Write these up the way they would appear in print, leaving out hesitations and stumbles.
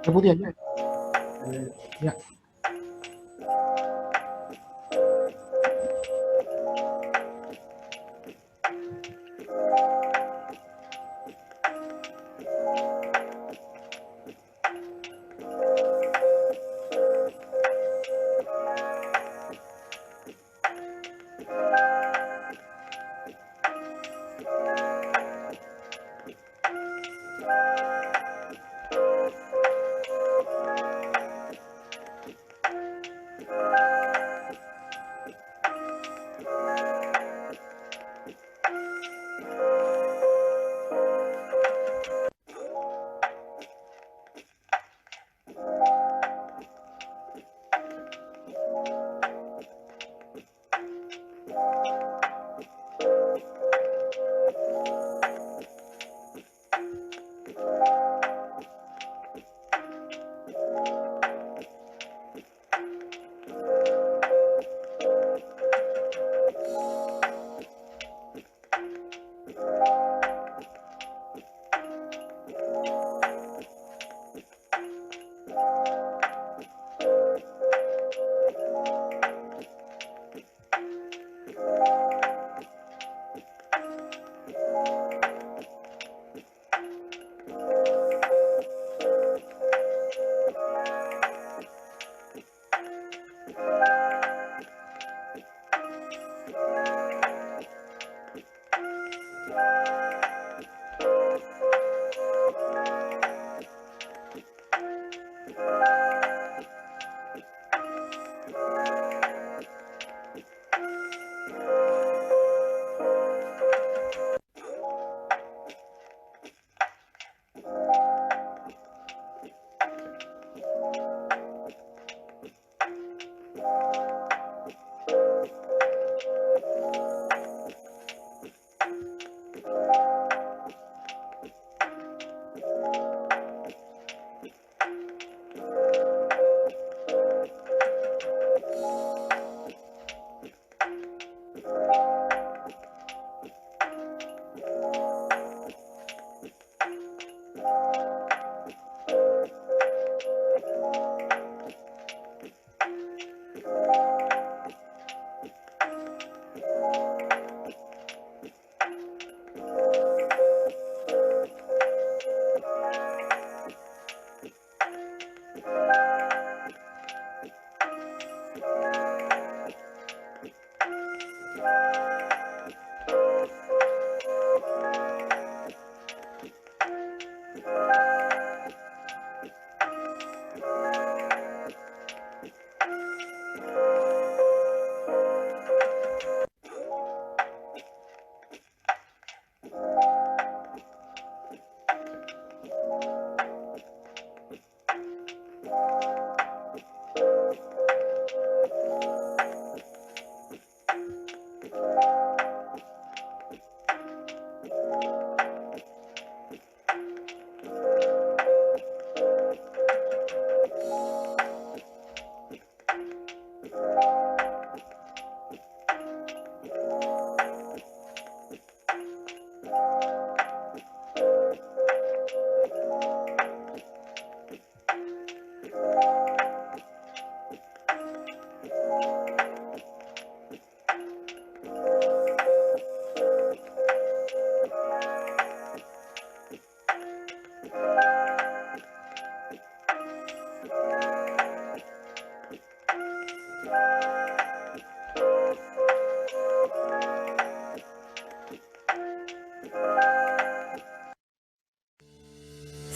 Air putih aja. Ya.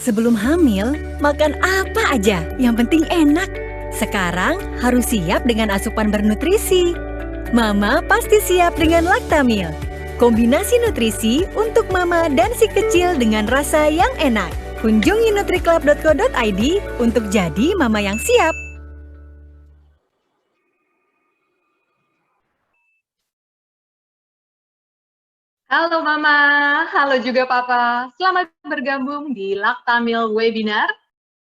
Sebelum hamil, makan apa aja, yang penting enak. Sekarang harus siap dengan asupan bernutrisi. Mama pasti siap dengan Lactamil. Kombinasi nutrisi untuk mama dan si kecil dengan rasa yang enak. Kunjungi nutriclub.co.id untuk jadi mama yang siap. Halo Mama, halo juga Papa. Selamat bergabung di Lactamil Webinar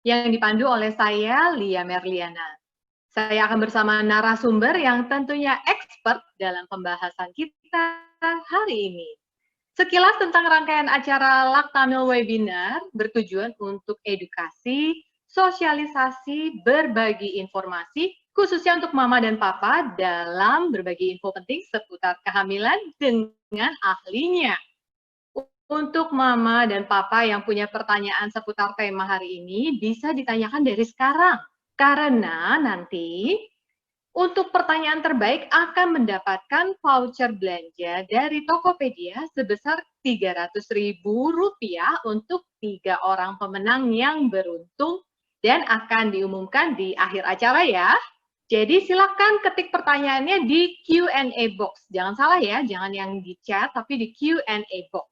yang dipandu oleh saya, Lia Merliana. Saya akan bersama narasumber yang tentunya expert dalam pembahasan kita hari ini. Sekilas tentang rangkaian acara Lactamil Webinar bertujuan untuk edukasi sosialisasi, berbagi informasi, khususnya untuk mama dan papa dalam berbagi info penting seputar kehamilan dengan ahlinya. Untuk mama dan papa yang punya pertanyaan seputar tema hari ini, bisa ditanyakan dari sekarang. Karena nanti untuk pertanyaan terbaik akan mendapatkan voucher belanja dari Tokopedia sebesar Rp300.000 untuk 3 orang pemenang yang beruntung dan akan diumumkan di akhir acara ya. Jadi silakan ketik pertanyaannya di Q&A box. Jangan salah ya, jangan yang di chat tapi di Q&A box.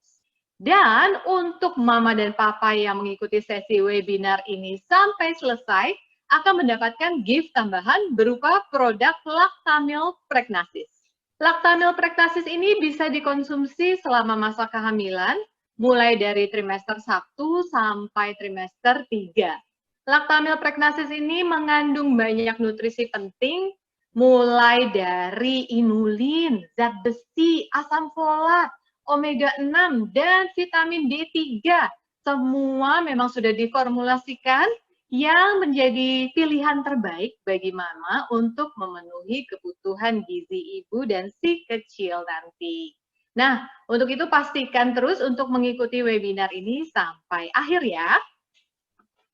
Dan untuk mama dan papa yang mengikuti sesi webinar ini sampai selesai, akan mendapatkan gift tambahan berupa produk Lactamil Pregnasis. Lactamil Pregnasis ini bisa dikonsumsi selama masa kehamilan, mulai dari trimester 1 sampai trimester 3. Lactamil Pregnasis ini mengandung banyak nutrisi penting, mulai dari inulin, zat besi, asam folat, omega 6, dan vitamin D3. Semua memang sudah diformulasikan yang menjadi pilihan terbaik bagi mama untuk memenuhi kebutuhan gizi ibu dan si kecil nanti. Nah, untuk itu pastikan terus untuk mengikuti webinar ini sampai akhir ya.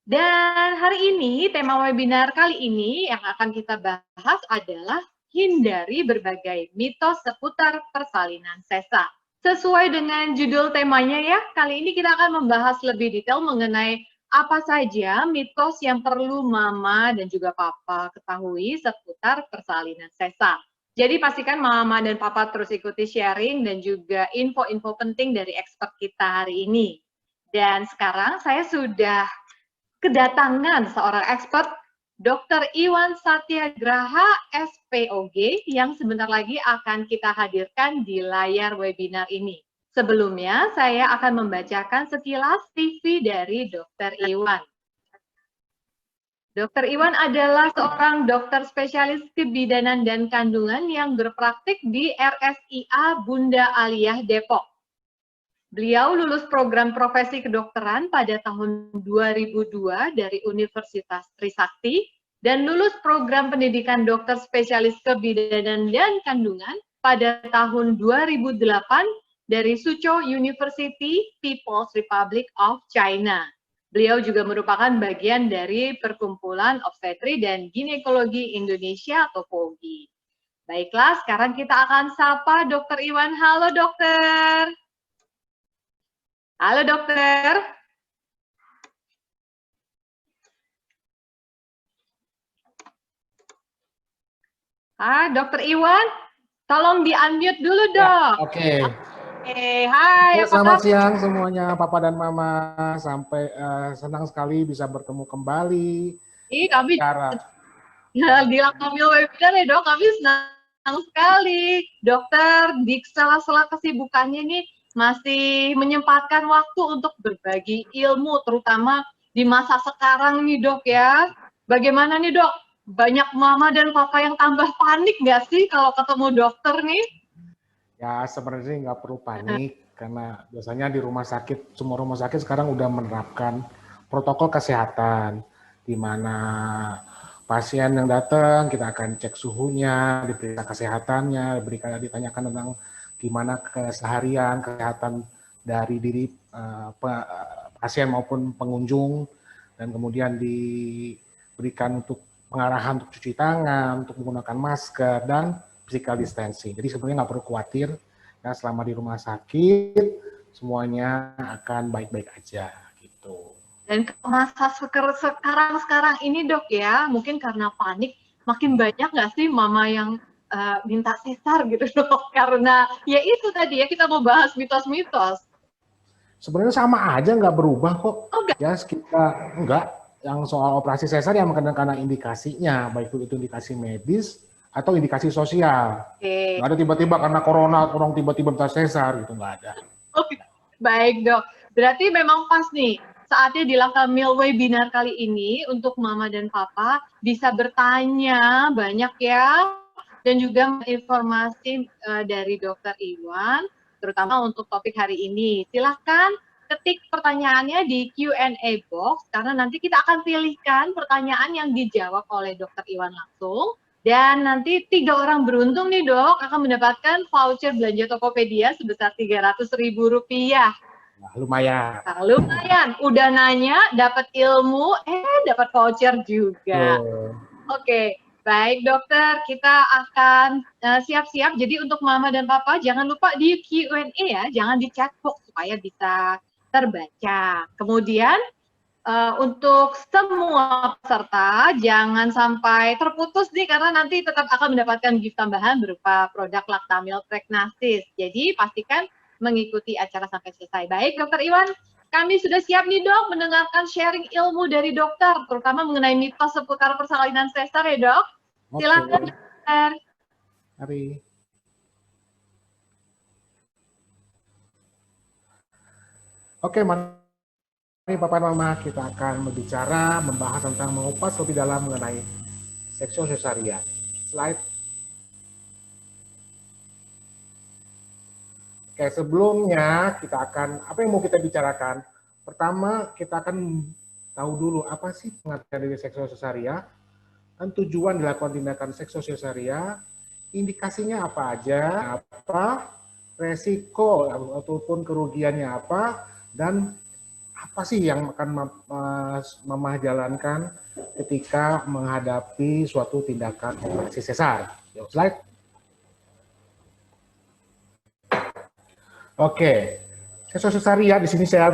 Dan hari ini, tema webinar kali ini yang akan kita bahas adalah hindari berbagai mitos seputar persalinan sesa. Sesuai dengan judul temanya ya, kali ini kita akan membahas lebih detail mengenai apa saja mitos yang perlu mama dan juga papa ketahui seputar persalinan sesa. Jadi pastikan mama dan papa terus ikuti sharing dan juga info-info penting dari expert kita hari ini. Dan sekarang saya sudah kedatangan seorang expert, Dr. Iwan Satyagraha, SPOG, yang sebentar lagi akan kita hadirkan di layar webinar ini. Sebelumnya, saya akan membacakan sekilas CV dari Dr. Iwan. Dr. Iwan adalah seorang dokter spesialis kebidanan dan kandungan yang berpraktik di RSIA Bunda Aliyah Depok. Beliau lulus program profesi kedokteran pada tahun 2002 dari Universitas Trisakti dan lulus program pendidikan dokter spesialis kebidanan dan kandungan pada tahun 2008 dari Suzhou University, People's Republic of China. Beliau juga merupakan bagian dari Perkumpulan Obstetri dan Ginekologi Indonesia atau POGI. Baiklah, sekarang kita akan sapa Dr. Iwan. Halo dokter. Halo dokter. Dokter Iwan, tolong di-unmute dulu dong. Oke. Hai. Selamat siang semuanya, Papa dan Mama. Sampai senang sekali bisa bertemu kembali. Kami di Lactamil Webinar ya dok, kami senang sekali. Dokter, di sela-sela kesibukannya nih, masih menyempatkan waktu untuk berbagi ilmu, terutama di masa sekarang nih dok ya. Bagaimana nih dok? Banyak mama dan papa yang tambah panik nggak sih kalau ketemu dokter nih? Ya sebenarnya nggak perlu panik, karena biasanya di rumah sakit, semua rumah sakit sekarang udah menerapkan protokol kesehatan, di mana pasien yang datang, kita akan cek suhunya, diperiksa kesehatannya, ditanyakan tentang gimana keseharian, kesehatan dari diri pasien maupun pengunjung, dan kemudian diberikan untuk pengarahan untuk cuci tangan, untuk menggunakan masker, dan physical distancing. Jadi sebenarnya nggak perlu khawatir, ya, selama di rumah sakit, semuanya akan baik-baik aja, gitu. Dan masa sekarang ini dok ya, mungkin karena panik, makin banyak nggak sih mama yang minta sesar gitu dok? Karena ya itu tadi ya, kita mau bahas mitos-mitos. Sebenarnya sama aja, nggak berubah kok. Oh, ya kita enggak. Yang soal operasi sesar yang karena indikasinya, baik itu indikasi medis atau indikasi sosial. Nggak ada tiba-tiba karena corona, orang tiba-tiba minta sesar, gitu, nggak ada. Oke. Baik dok, berarti memang pas nih, saatnya di Lactamil Webinar kali ini untuk mama dan papa bisa bertanya banyak ya, dan juga informasi dari Dr. Iwan, terutama untuk topik hari ini. Silahkan ketik pertanyaannya di Q&A box, karena nanti kita akan pilihkan pertanyaan yang dijawab oleh Dr. Iwan langsung. Dan nanti 3 orang beruntung nih dok akan mendapatkan voucher belanja Tokopedia sebesar Rp300.000. Nah, lumayan. Nah, lumayan, udah nanya, dapat ilmu, dapat voucher juga. Oke, baik dokter, kita akan siap-siap. Jadi untuk mama dan papa jangan lupa di Q&A ya, jangan di chat box supaya bisa terbaca. Kemudian untuk semua peserta jangan sampai terputus nih karena nanti tetap akan mendapatkan gift tambahan berupa produk Lactamil Pregnasis. Jadi pastikan mengikuti acara sampai selesai. Baik, Dokter Iwan, kami sudah siap nih dok mendengarkan sharing ilmu dari dokter, terutama mengenai mitos seputar persalinan sesar ya dok. Silakan dokter. Mari. Oke, mari Papa dan Mama, kita akan membahas tentang mengupas lebih dalam mengenai seksio sesarian. Slide. Oke, sebelumnya apa yang mau kita bicarakan? Pertama, kita akan tahu dulu apa sih pengertian dari seksio sesaria, dan tujuan dilakukan tindakan seksio sesaria, indikasinya apa aja, resiko ataupun kerugiannya apa, dan apa sih yang akan Mama jalankan ketika menghadapi suatu tindakan operasi sesar. Slide. Oke, seksio sesaria di sini saya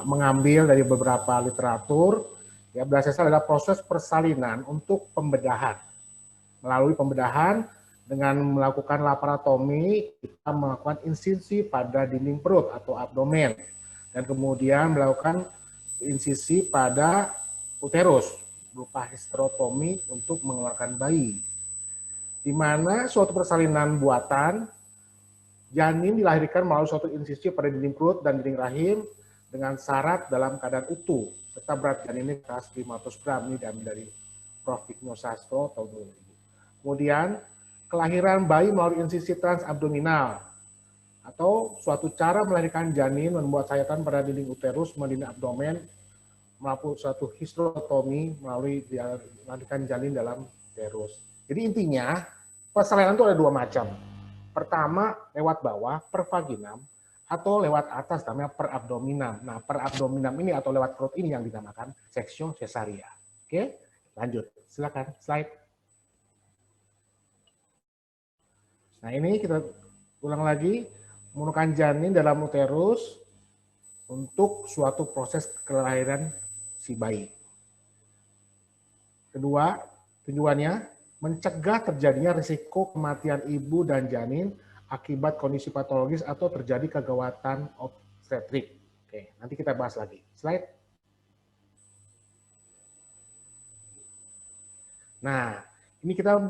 mengambil dari beberapa literatur. Ya, bedah sesar adalah proses persalinan untuk pembedahan. Melalui pembedahan dengan melakukan laparotomi, kita melakukan insisi pada dinding perut atau abdomen. Dan kemudian melakukan insisi pada uterus berupa hysterotomi untuk mengeluarkan bayi. Di mana suatu persalinan buatan, janin dilahirkan melalui suatu insisi pada dinding perut dan dinding rahim dengan syarat dalam keadaan utuh, serta berat janin ini 500 gram, ini diambil dari Prof. Vigno Sastro tahun 2000. Kemudian, kelahiran bayi melalui insisi transabdominal, atau suatu cara melahirkan janin membuat sayatan pada dinding uterus, dinding abdomen, melalui suatu hysterotomi melalui melahirkan janin dalam uterus. Jadi intinya, persalinan itu ada 2 macam. Pertama, lewat bawah, per vaginam, atau lewat atas, namanya per abdominam. Nah, per abdominam ini atau lewat perut ini yang dinamakan seksio sesaria. Oke, lanjut. Silakan, slide. Nah, ini kita ulang lagi. Menggunakan janin dalam uterus untuk suatu proses kelahiran si bayi. Kedua, tujuannya mencegah terjadinya risiko kematian ibu dan janin akibat kondisi patologis atau terjadi kegawatan obstetrik. Oke, nanti kita bahas lagi. Slide. Nah, ini kita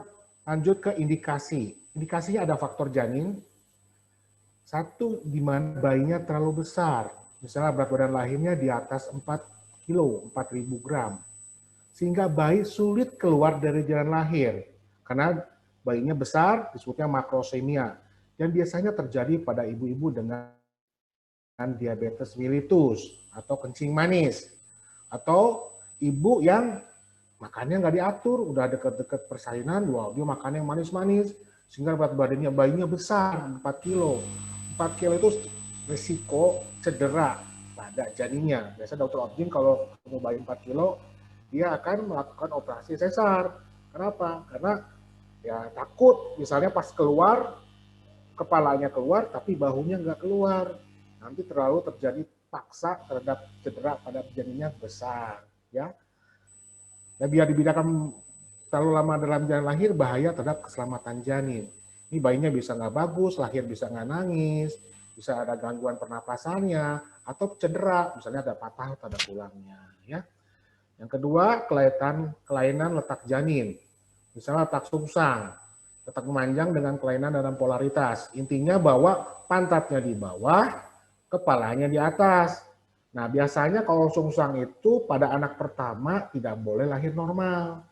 lanjut ke indikasi. Indikasinya ada faktor janin. Satu, di mana bayinya terlalu besar. Misalnya berat badan lahirnya di atas 4 kilo, 4.000 gram. Sehingga bayi sulit keluar dari jalan lahir. Karena bayinya besar, disebutnya makrosemia. Dan biasanya terjadi pada ibu-ibu dengan diabetes mellitus atau kencing manis. Atau ibu yang makannya nggak diatur, udah deket-deket persalinan, dia makannya yang manis-manis. Sehingga berat badannya bayinya besar, 4 kilo. 4 kilo itu risiko cedera pada janinnya. Biasa dokter obgyn kalau mau bayi 4 kilo, dia akan melakukan operasi sesar. Kenapa? Karena ya takut, misalnya pas keluar, kepalanya keluar, tapi bahunya nggak keluar. Nanti terlalu terjadi paksa terhadap cedera pada janinnya besar. Ya. Dan biar dibiarkan terlalu lama dalam jalan lahir, bahaya terhadap keselamatan janin. Ini bayinya bisa nggak bagus, lahir bisa nggak nangis, bisa ada gangguan pernapasannya, atau cedera, misalnya ada patah atau ada tulangnya. Ya. Yang kedua, kelainan letak janin. Misalnya letak sungsang, letak memanjang dengan kelainan dalam polaritas. Intinya bahwa pantatnya di bawah, kepalanya di atas. Nah, biasanya kalau sungsang itu pada anak pertama tidak boleh lahir normal.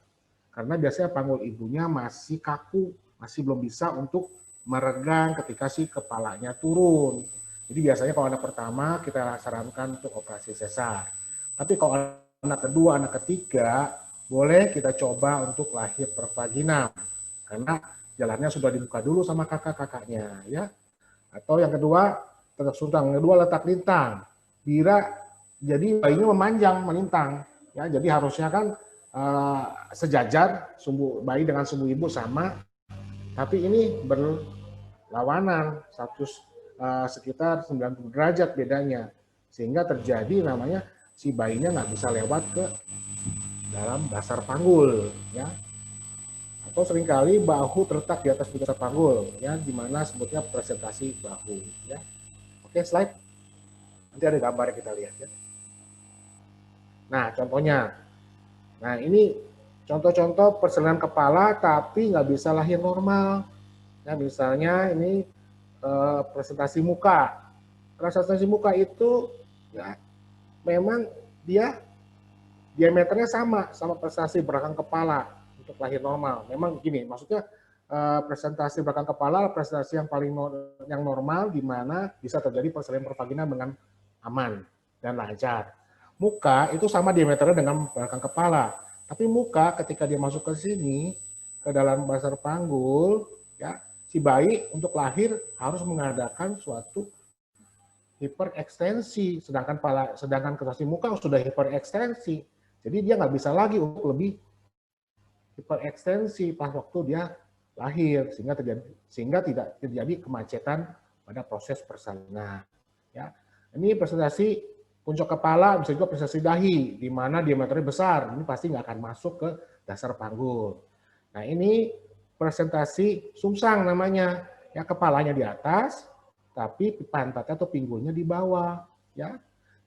Karena biasanya panggul ibunya masih kaku, masih belum bisa untuk meregang ketika si kepalanya turun. Jadi biasanya kalau anak pertama kita sarankan untuk operasi sesar. Tapi kalau anak kedua, anak ketiga, boleh kita coba untuk lahir per vaginam. Karena jalannya sudah dibuka dulu sama kakak-kakaknya, ya. Atau yang kedua, yang kedua letak lintang. Jadi bayinya memanjang, melintang. Ya, jadi harusnya kan sejajar sumbu bayi dengan sumbu ibu sama, tapi ini berlawanan sekitar 90 derajat bedanya, sehingga terjadi namanya si bayinya nggak bisa lewat ke dalam dasar panggul, ya. Atau seringkali bahu terletak di atas dasar panggul, ya, di mana sebutnya presentasi bahu, ya. Oke, slide. Nanti ada gambar kita lihat, ya. Nah, contohnya. Nah, ini contoh-contoh persalinan kepala tapi nggak bisa lahir normal. Ya, misalnya ini presentasi muka. Presentasi muka itu ya memang dia diameternya sama presentasi belakang kepala untuk lahir normal. Memang gini, maksudnya presentasi belakang kepala presentasi yang paling yang normal di mana bisa terjadi persalinan pervaginam dengan aman dan lancar. Muka itu sama diameternya dengan belakang kepala, tapi muka ketika dia masuk ke sini ke dalam dasar panggul, ya, si bayi untuk lahir harus mengadakan suatu hiperekstensi, sedangkan kesasi muka sudah hiperekstensi, jadi dia nggak bisa lagi untuk lebih hiperekstensi pas waktu dia lahir, sehingga tidak terjadi kemacetan pada proses persalinan. Ya, ini presentasi puncak kepala, bisa juga presentasi dahi, di mana diameternya besar, ini pasti nggak akan masuk ke dasar panggul. Nah, ini presentasi sungsang namanya, ya, kepalanya di atas, tapi pantatnya atau pinggulnya di bawah, ya.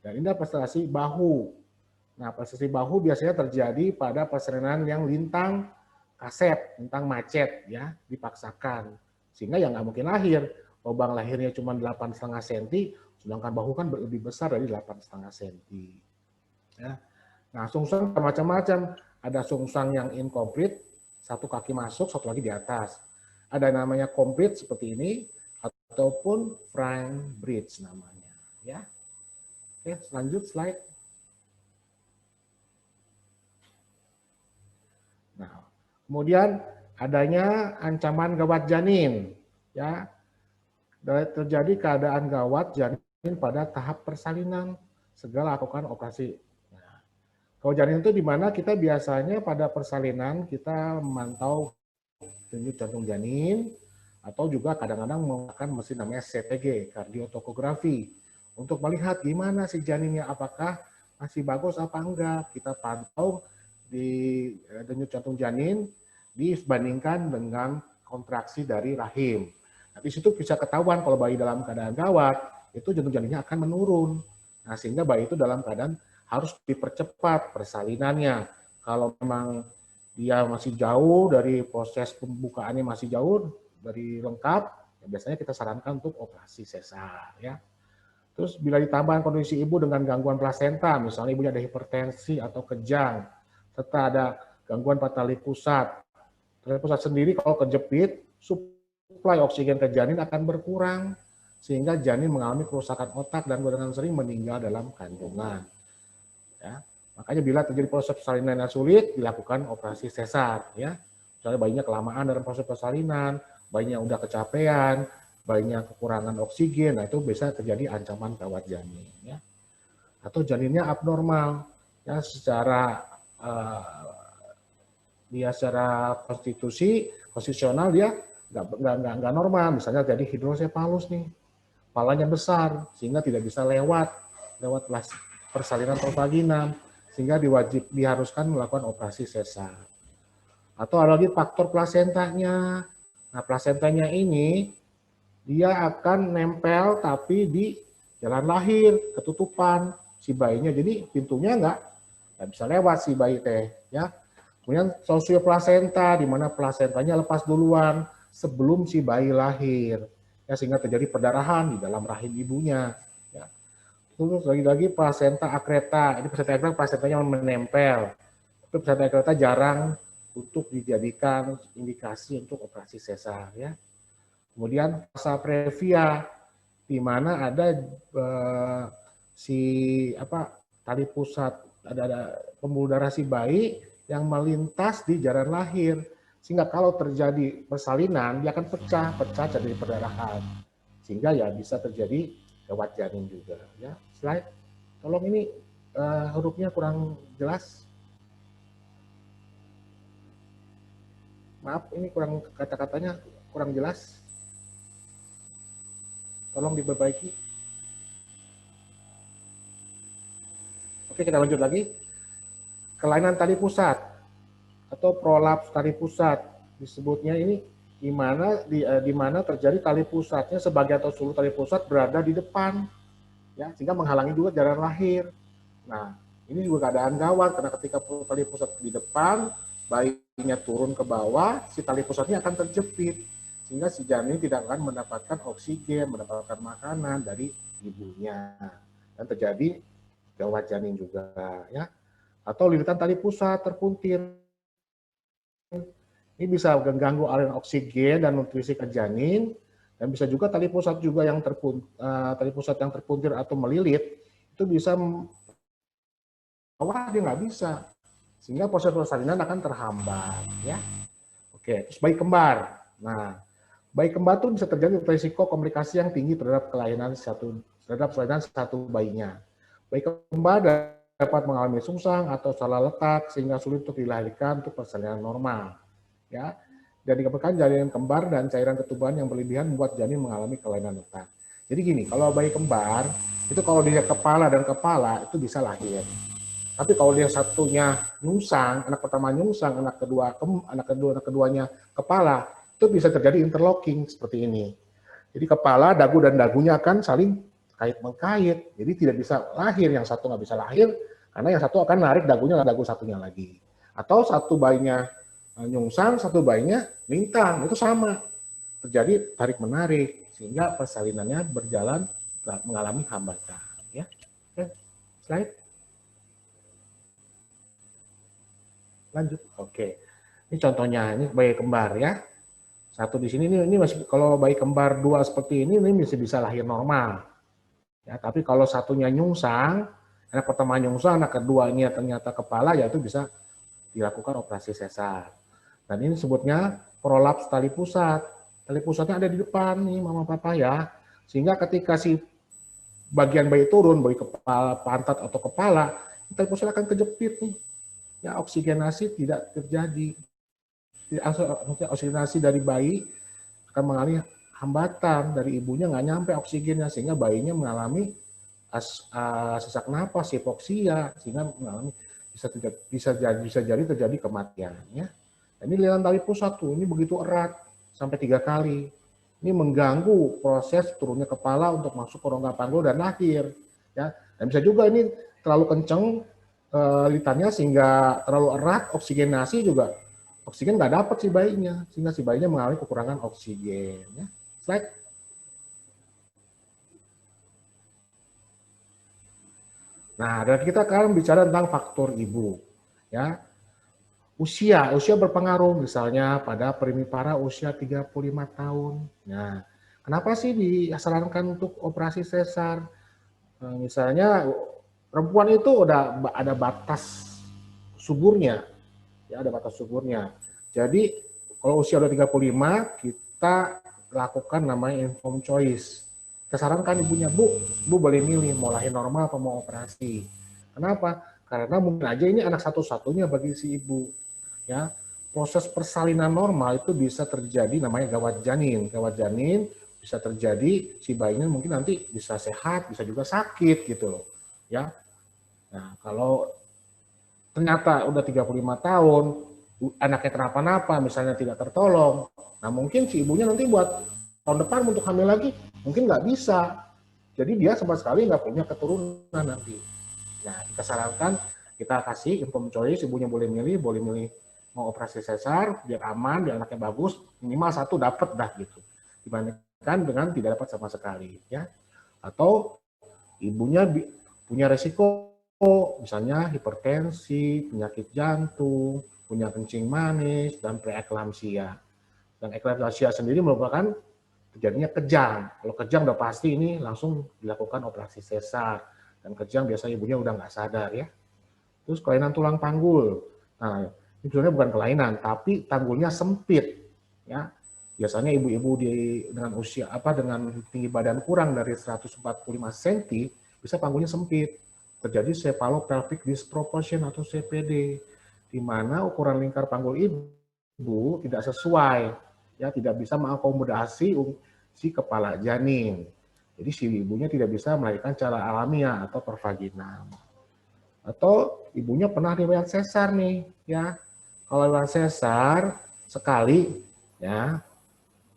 Dan ini adalah presentasi bahu. Nah, presentasi bahu biasanya terjadi pada persalinan yang lintang kaset, lintang macet, ya, dipaksakan, sehingga ya nggak mungkin lahir. Lubang lahirnya cuma 8,5 cm, sedangkan bahu kan lebih besar dari 8,5 cm. Ya. Nah, sungsang macam-macam. Ada sungsang yang incomplete, satu kaki masuk, satu lagi di atas. Ada namanya complete seperti ini, ataupun frank bridge namanya. Ya. Oke, lanjut slide. Nah, kemudian adanya ancaman gawat janin. Ya, terjadi keadaan gawat janin pada tahap persalinan, segera lakukan operasi. Nah, kalau janin itu di mana kita biasanya pada persalinan kita memantau denyut jantung janin, atau juga kadang-kadang menggunakan mesin namanya CTG, kardiotokografi, untuk melihat gimana si janinnya, apakah masih bagus apa enggak. Kita pantau di denyut jantung janin dibandingkan dengan kontraksi dari rahim. Nah, di situ bisa ketahuan kalau bayi dalam keadaan gawat, itu jantung janinnya akan menurun. Nah, sehingga bayi itu dalam keadaan harus dipercepat persalinannya. Kalau memang dia masih jauh dari proses pembukaannya, masih jauh dari lengkap, ya biasanya kita sarankan untuk operasi sesar. Ya. Terus bila ditambahkan kondisi ibu dengan gangguan plasenta, misalnya ibunya ada hipertensi atau kejang, serta ada gangguan patali pusat. Patali pusat sendiri kalau kejepit, suplai oksigen ke janin akan berkurang, sehingga janin mengalami kerusakan otak dan dengan sering meninggal dalam kandungan. Ya. Makanya bila terjadi proses persalinan yang sulit, dilakukan operasi sesar. Ya. Misalnya bayinya kelamaan dalam proses persalinan, bayinya udah kecapean, bayinya kekurangan oksigen, nah itu bisa terjadi ancaman gawat janin. Ya. Atau janinnya abnormal, ya, secara konstitusional dia nggak normal, misalnya jadi hidrosefalus nih, kepalanya besar sehingga tidak bisa lewat persalinan pervaginam, sehingga diharuskan melakukan operasi sesar. Atau ada lagi faktor plasentanya. Nah, plasentanya ini dia akan nempel tapi di jalan lahir, ketutupan si bayinya, jadi pintunya nggak bisa lewat si bayi teh, ya. Kemudian sosioplasenta, di mana plasentanya lepas duluan sebelum si bayi lahir, ya, sehingga terjadi perdarahan di dalam rahim ibunya. Ya. Terus lagi-lagi plasenta akreta, ini plasentanya menempel, tapi plasenta akreta jarang untuk dijadikan indikasi untuk operasi sesar. Ya. Kemudian pasa previa, di mana ada tali pusat, ada pembuluh darah si bayi yang melintas di jalan lahir, sehingga kalau terjadi persalinan dia akan pecah jadi perdarahan, sehingga ya bisa terjadi gawat janin juga. Ya, slide, tolong ini hurufnya kurang jelas. Maaf, ini kurang kata-katanya kurang jelas. Tolong diperbaiki. Oke, kita lanjut lagi. Kelainan tali pusat atau prolaps tali pusat disebutnya ini di mana terjadi tali pusatnya sebagian atau seluruh tali pusat berada di depan, ya, sehingga menghalangi juga jalan lahir. Nah, ini juga keadaan gawat karena ketika tali pusat di depan, bayinya turun ke bawah, si tali pusatnya akan terjepit, sehingga si janin tidak akan mendapatkan oksigen, mendapatkan makanan dari ibunya, dan terjadi gawat janin juga, ya. Atau lilitan tali pusat terpuntir. Ini bisa mengganggu aliran oksigen dan nutrisi ke janin, dan bisa juga tali pusat yang terpuntir atau melilit itu bisa dia nggak bisa, sehingga proses persalinan akan terhambat, ya. Oke, terus bayi kembar. Nah, bayi kembar itu bisa terjadi risiko komplikasi yang tinggi terhadap salinan satu bayinya. Bayi kembar dapat mengalami sungsang atau salah letak sehingga sulit untuk dilahirkan untuk persalinan normal, ya. Dan dikabarkan janin kembar dan cairan ketuban yang berlebihan membuat janin mengalami kelainan letak. Jadi gini, kalau bayi kembar itu kalau dia kepala dan kepala itu bisa lahir. Tapi kalau dia satunya nyungsang, anak pertama nyungsang, anak keduanya kepala, itu bisa terjadi interlocking seperti ini. Jadi kepala, dagu dan dagunya akan saling kait-mengkait. Jadi tidak bisa lahir, yang satu nggak bisa lahir karena yang satu akan narik dagunya ke dagu satunya lagi. Atau satu bayinya nyungsang, satu bayinya lintang, itu sama. Terjadi tarik-menarik sehingga persalinannya berjalan mengalami hambatan, ya. Oke, slide. Lanjut. Oke. Ini contohnya, ini bayi kembar, ya. Satu di sini ini masih, kalau bayi kembar dua seperti ini masih bisa lahir normal. Ya, tapi kalau satunya nyungsang, anak pertama nyungsang, anak keduanya ternyata kepala, ya itu bisa dilakukan operasi sesar. Dan ini sebutnya prolaps tali pusat. Tali pusatnya ada di depan nih, mama papa, ya. Sehingga ketika si bagian bayi turun, bayi kepala, pantat atau kepala, tali pusat akan kejepit nih. Ya, oksigenasi tidak terjadi. Oksigenasi dari bayi akan mengalami hambatan dari ibunya, nggak nyampe oksigennya, sehingga bayinya mengalami sesak napas, hipoksia, sehingga mengalami bisa jadi terjadi kematian, ya. Ini lilitan tali pusat tuh, ini begitu erat sampai 3 kali. Ini mengganggu proses turunnya kepala untuk masuk ke rongga panggul dan lahir, ya. Dan bisa juga ini terlalu kenceng lilitannya sehingga terlalu erat, oksigenasi juga, oksigen nggak dapat si bayinya, sehingga si bayinya mengalami kekurangan oksigen, ya. Slide. Nah, dan kita akan bicara tentang faktor ibu, ya. Usia berpengaruh, misalnya pada primipara usia 35 tahun. Nah, kenapa sih disarankan untuk operasi sesar? Misalnya perempuan itu udah ada batas suburnya, ya, ada batas suburnya. Jadi kalau usia udah 35, kita lakukan namanya informed choice. Kita sarankan ibunya, Bu boleh milih mau lahir normal atau mau operasi. Kenapa? Karena mungkin aja ini anak satu-satunya bagi si ibu, ya. Proses persalinan normal itu bisa terjadi namanya gawat janin. Gawat janin bisa terjadi si bayinya mungkin nanti bisa sehat, bisa juga sakit gitu loh, ya. Nah, kalau ternyata udah 35 tahun, anaknya kenapa-napa, misalnya tidak tertolong, nah mungkin si ibunya nanti buat tahun depan untuk hamil lagi, mungkin nggak bisa. Jadi dia sama sekali nggak punya keturunan nanti. Nah, kita sarankan, kita kasih informed choice, ibunya boleh milih mau operasi sesar, biar aman, biar anaknya bagus, minimal 1 dapat dah gitu. Dibandingkan dengan tidak dapat sama sekali, ya. Atau ibunya punya resiko, misalnya hipertensi, penyakit jantung, punya kencing manis, dan preeklamsia. Dan eklamsia sendiri merupakan terjadinya kejang. Kalau kejang udah pasti ini langsung dilakukan operasi sesar. Dan kejang biasanya ibunya udah nggak sadar ya. Terus kelainan tulang panggul. Nah, ini sebenarnya bukan kelainan, tapi tanggulnya sempit. Ya, biasanya ibu-ibu dengan usia dengan tinggi badan kurang dari 145 cm bisa panggulnya sempit. Terjadi cephalopelvic disproportion atau CPD, di mana ukuran lingkar panggul ibu tidak sesuai, ya tidak bisa mengakomodasi si kepala janin. Jadi si ibunya tidak bisa melahirkan secara alamiah atau pervaginal. Atau ibunya pernah riwayat sesar nih, ya. Kalau riwayat sesar sekali, ya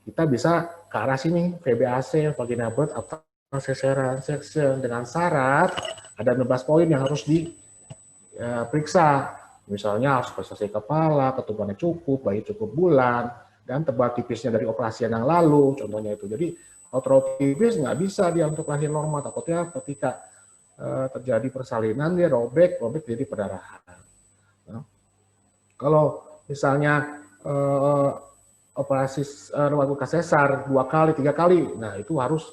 kita bisa ke arah sini, VBAC, vaginal birth atau cesarean section, dengan syarat ada 16 poin yang harus diperiksa. Misalnya harus prestasi kepala, ketubannya cukup, bayi cukup bulan, dan tebal tipisnya dari operasi yang lalu, contohnya itu. Jadi kalau tipis nggak bisa dia untuk lahir normal, takutnya ketika terjadi persalinan dia robek jadi perdarahan. Nah, kalau misalnya operasi luka sesar 2 kali, 3 kali, nah itu harus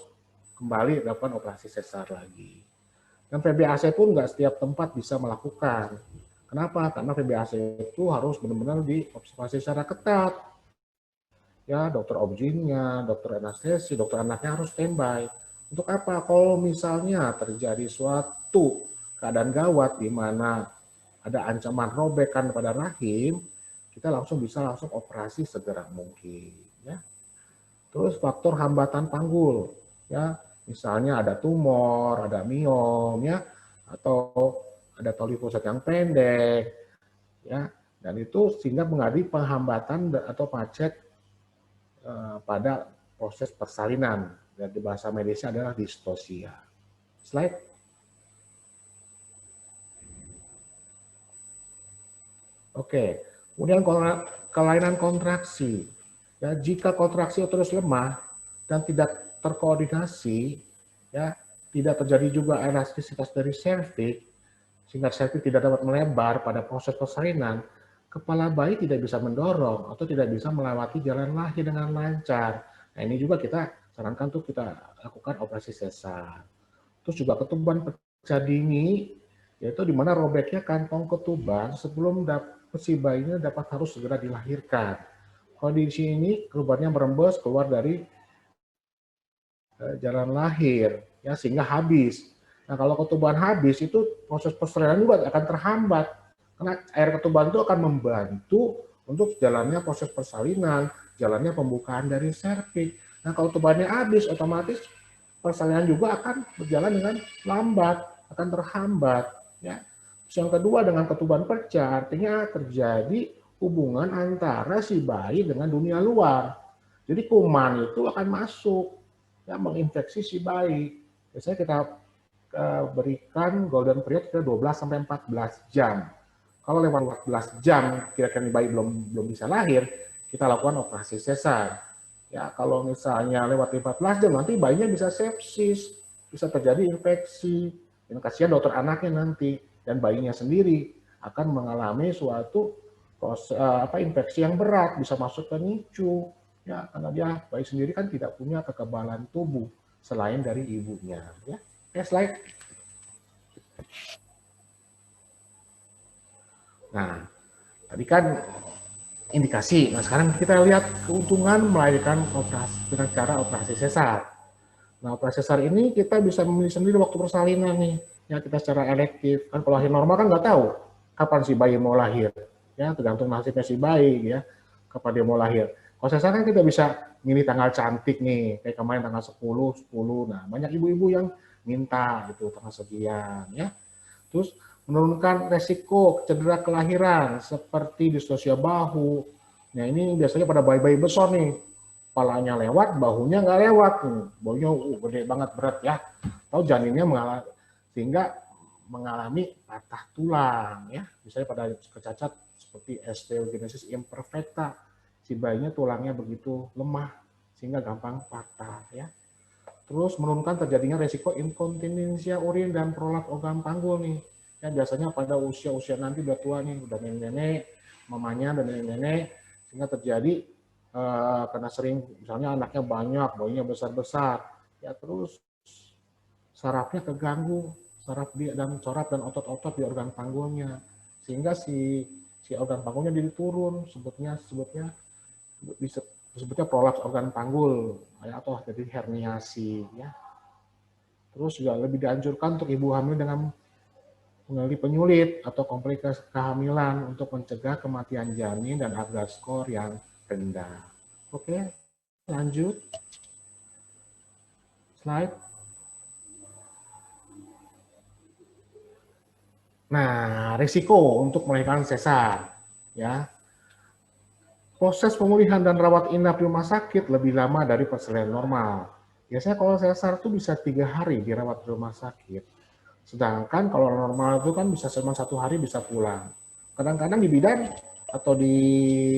kembali lakukan operasi sesar lagi. Dan VBAC pun nggak setiap tempat bisa melakukan. Kenapa? Karena VBAC itu harus benar-benar diobservasi secara ketat. Ya, dokter obstinnya, dokter anestesi, dokter anaknya harus standby. Untuk apa? Kalau misalnya terjadi suatu keadaan gawat di mana ada ancaman robekan pada rahim, kita bisa langsung operasi segera mungkin. Ya. Terus faktor hambatan panggul, ya, misalnya ada tumor, ada miom, ya, atau ada tali pusat yang pendek, ya, dan itu sehingga menjadi penghambatan atau macet pada proses persalinan. Dan di bahasa medisnya adalah distosia. Slide. Oke, kemudian kelainan kontraksi. Ya, jika kontraksi terus lemah dan tidak terkoordinasi, ya, tidak terjadi juga elastisitas dari serviks, sehingga serviks tidak dapat melebar pada proses persalinan, kepala bayi tidak bisa mendorong atau tidak bisa melewati jalan lahir dengan lancar. Nah, ini juga kita sarankan tuh kita lakukan operasi sesar. Terus juga ketuban pecah dini, yaitu di mana robeknya kantong ketuban sebelum si bayinya harus segera dilahirkan. Kondisi ini ketubannya merembes keluar dari jalan lahir, ya, sehingga habis. Nah, kalau ketuban habis itu proses persalinan juga akan terhambat, karena air ketuban itu akan membantu untuk jalannya proses persalinan, jalannya pembukaan dari serviks. Nah, kalau ketubannya habis, otomatis persalinan juga akan berjalan dengan lambat, akan terhambat. Ya. Terus yang kedua, dengan ketuban pecah, artinya terjadi hubungan antara si bayi dengan dunia luar. Jadi kuman itu akan masuk, ya, menginfeksi si bayi. Biasanya kita berikan golden period ke 12-14 jam. Kalau lewat 14 jam, kira-kira bayi belum bisa lahir, kita lakukan operasi sesar. Ya, kalau misalnya lewat 14 jam, nanti bayinya bisa sepsis, bisa terjadi infeksi. Dan kasihan dokter anaknya nanti, dan bayinya sendiri akan mengalami suatu infeksi yang berat, bisa masuk ke NICU, ya, karena bayi sendiri kan tidak punya kekebalan tubuh selain dari ibunya. Ya, slide. Nah, tadi kan indikasi. Nah, sekarang kita lihat keuntungan melahirkan dengan cara operasi sesar. Nah, operasi sesar ini kita bisa memilih sendiri waktu persalinan nih. Ya, kita secara elektif. Kan kalau lahir normal kan nggak tahu kapan si bayi mau lahir. Ya, tergantung nasibnya si bayi, ya, kapan dia mau lahir. Kalau sesar kan kita bisa milih tanggal cantik nih, kayak kemarin tanggal 10. Nah, banyak ibu-ibu yang minta gitu tanggal sekian, ya. Terus menurunkan resiko cedera kelahiran seperti distosia bahu. Nah, ini biasanya pada bayi-bayi besar nih, kepalanya lewat, bahunya nggak lewat, bahunya gede banget, berat, ya. Atau janinnya sehingga mengalami patah tulang, ya. Misalnya pada kecacat seperti osteogenesis imperfecta, si bayinya tulangnya begitu lemah sehingga gampang patah, ya. Terus menurunkan terjadinya resiko inkontinensia urin dan prolap organ panggul nih. Ya, biasanya pada usia-usia nanti udah tua nih, udah nenek-nenek, mamanya dan nenek-nenek, sehingga terjadi karena sering misalnya anaknya banyak, bayinya besar-besar, ya terus sarafnya terganggu, saraf dan otot-otot di organ panggulnya, sehingga si organ panggulnya jadi turun, disebutnya prolaps organ panggul, ya, atau jadi herniasi, ya. Terus juga lebih dianjurkan untuk ibu hamil dengan mengalami penyulit atau komplikasi kehamilan untuk mencegah kematian janin dan agar skor yang rendah. Oke, lanjut. Slide. Nah, risiko untuk melahirkan sesar, ya. Proses pemulihan dan rawat inap di rumah sakit lebih lama dari persalinan normal. Biasanya kalau sesar itu bisa 3 hari dirawat di rumah sakit. Sedangkan kalau normal itu kan bisa cuma 1 hari bisa pulang. Kadang-kadang di bidan atau di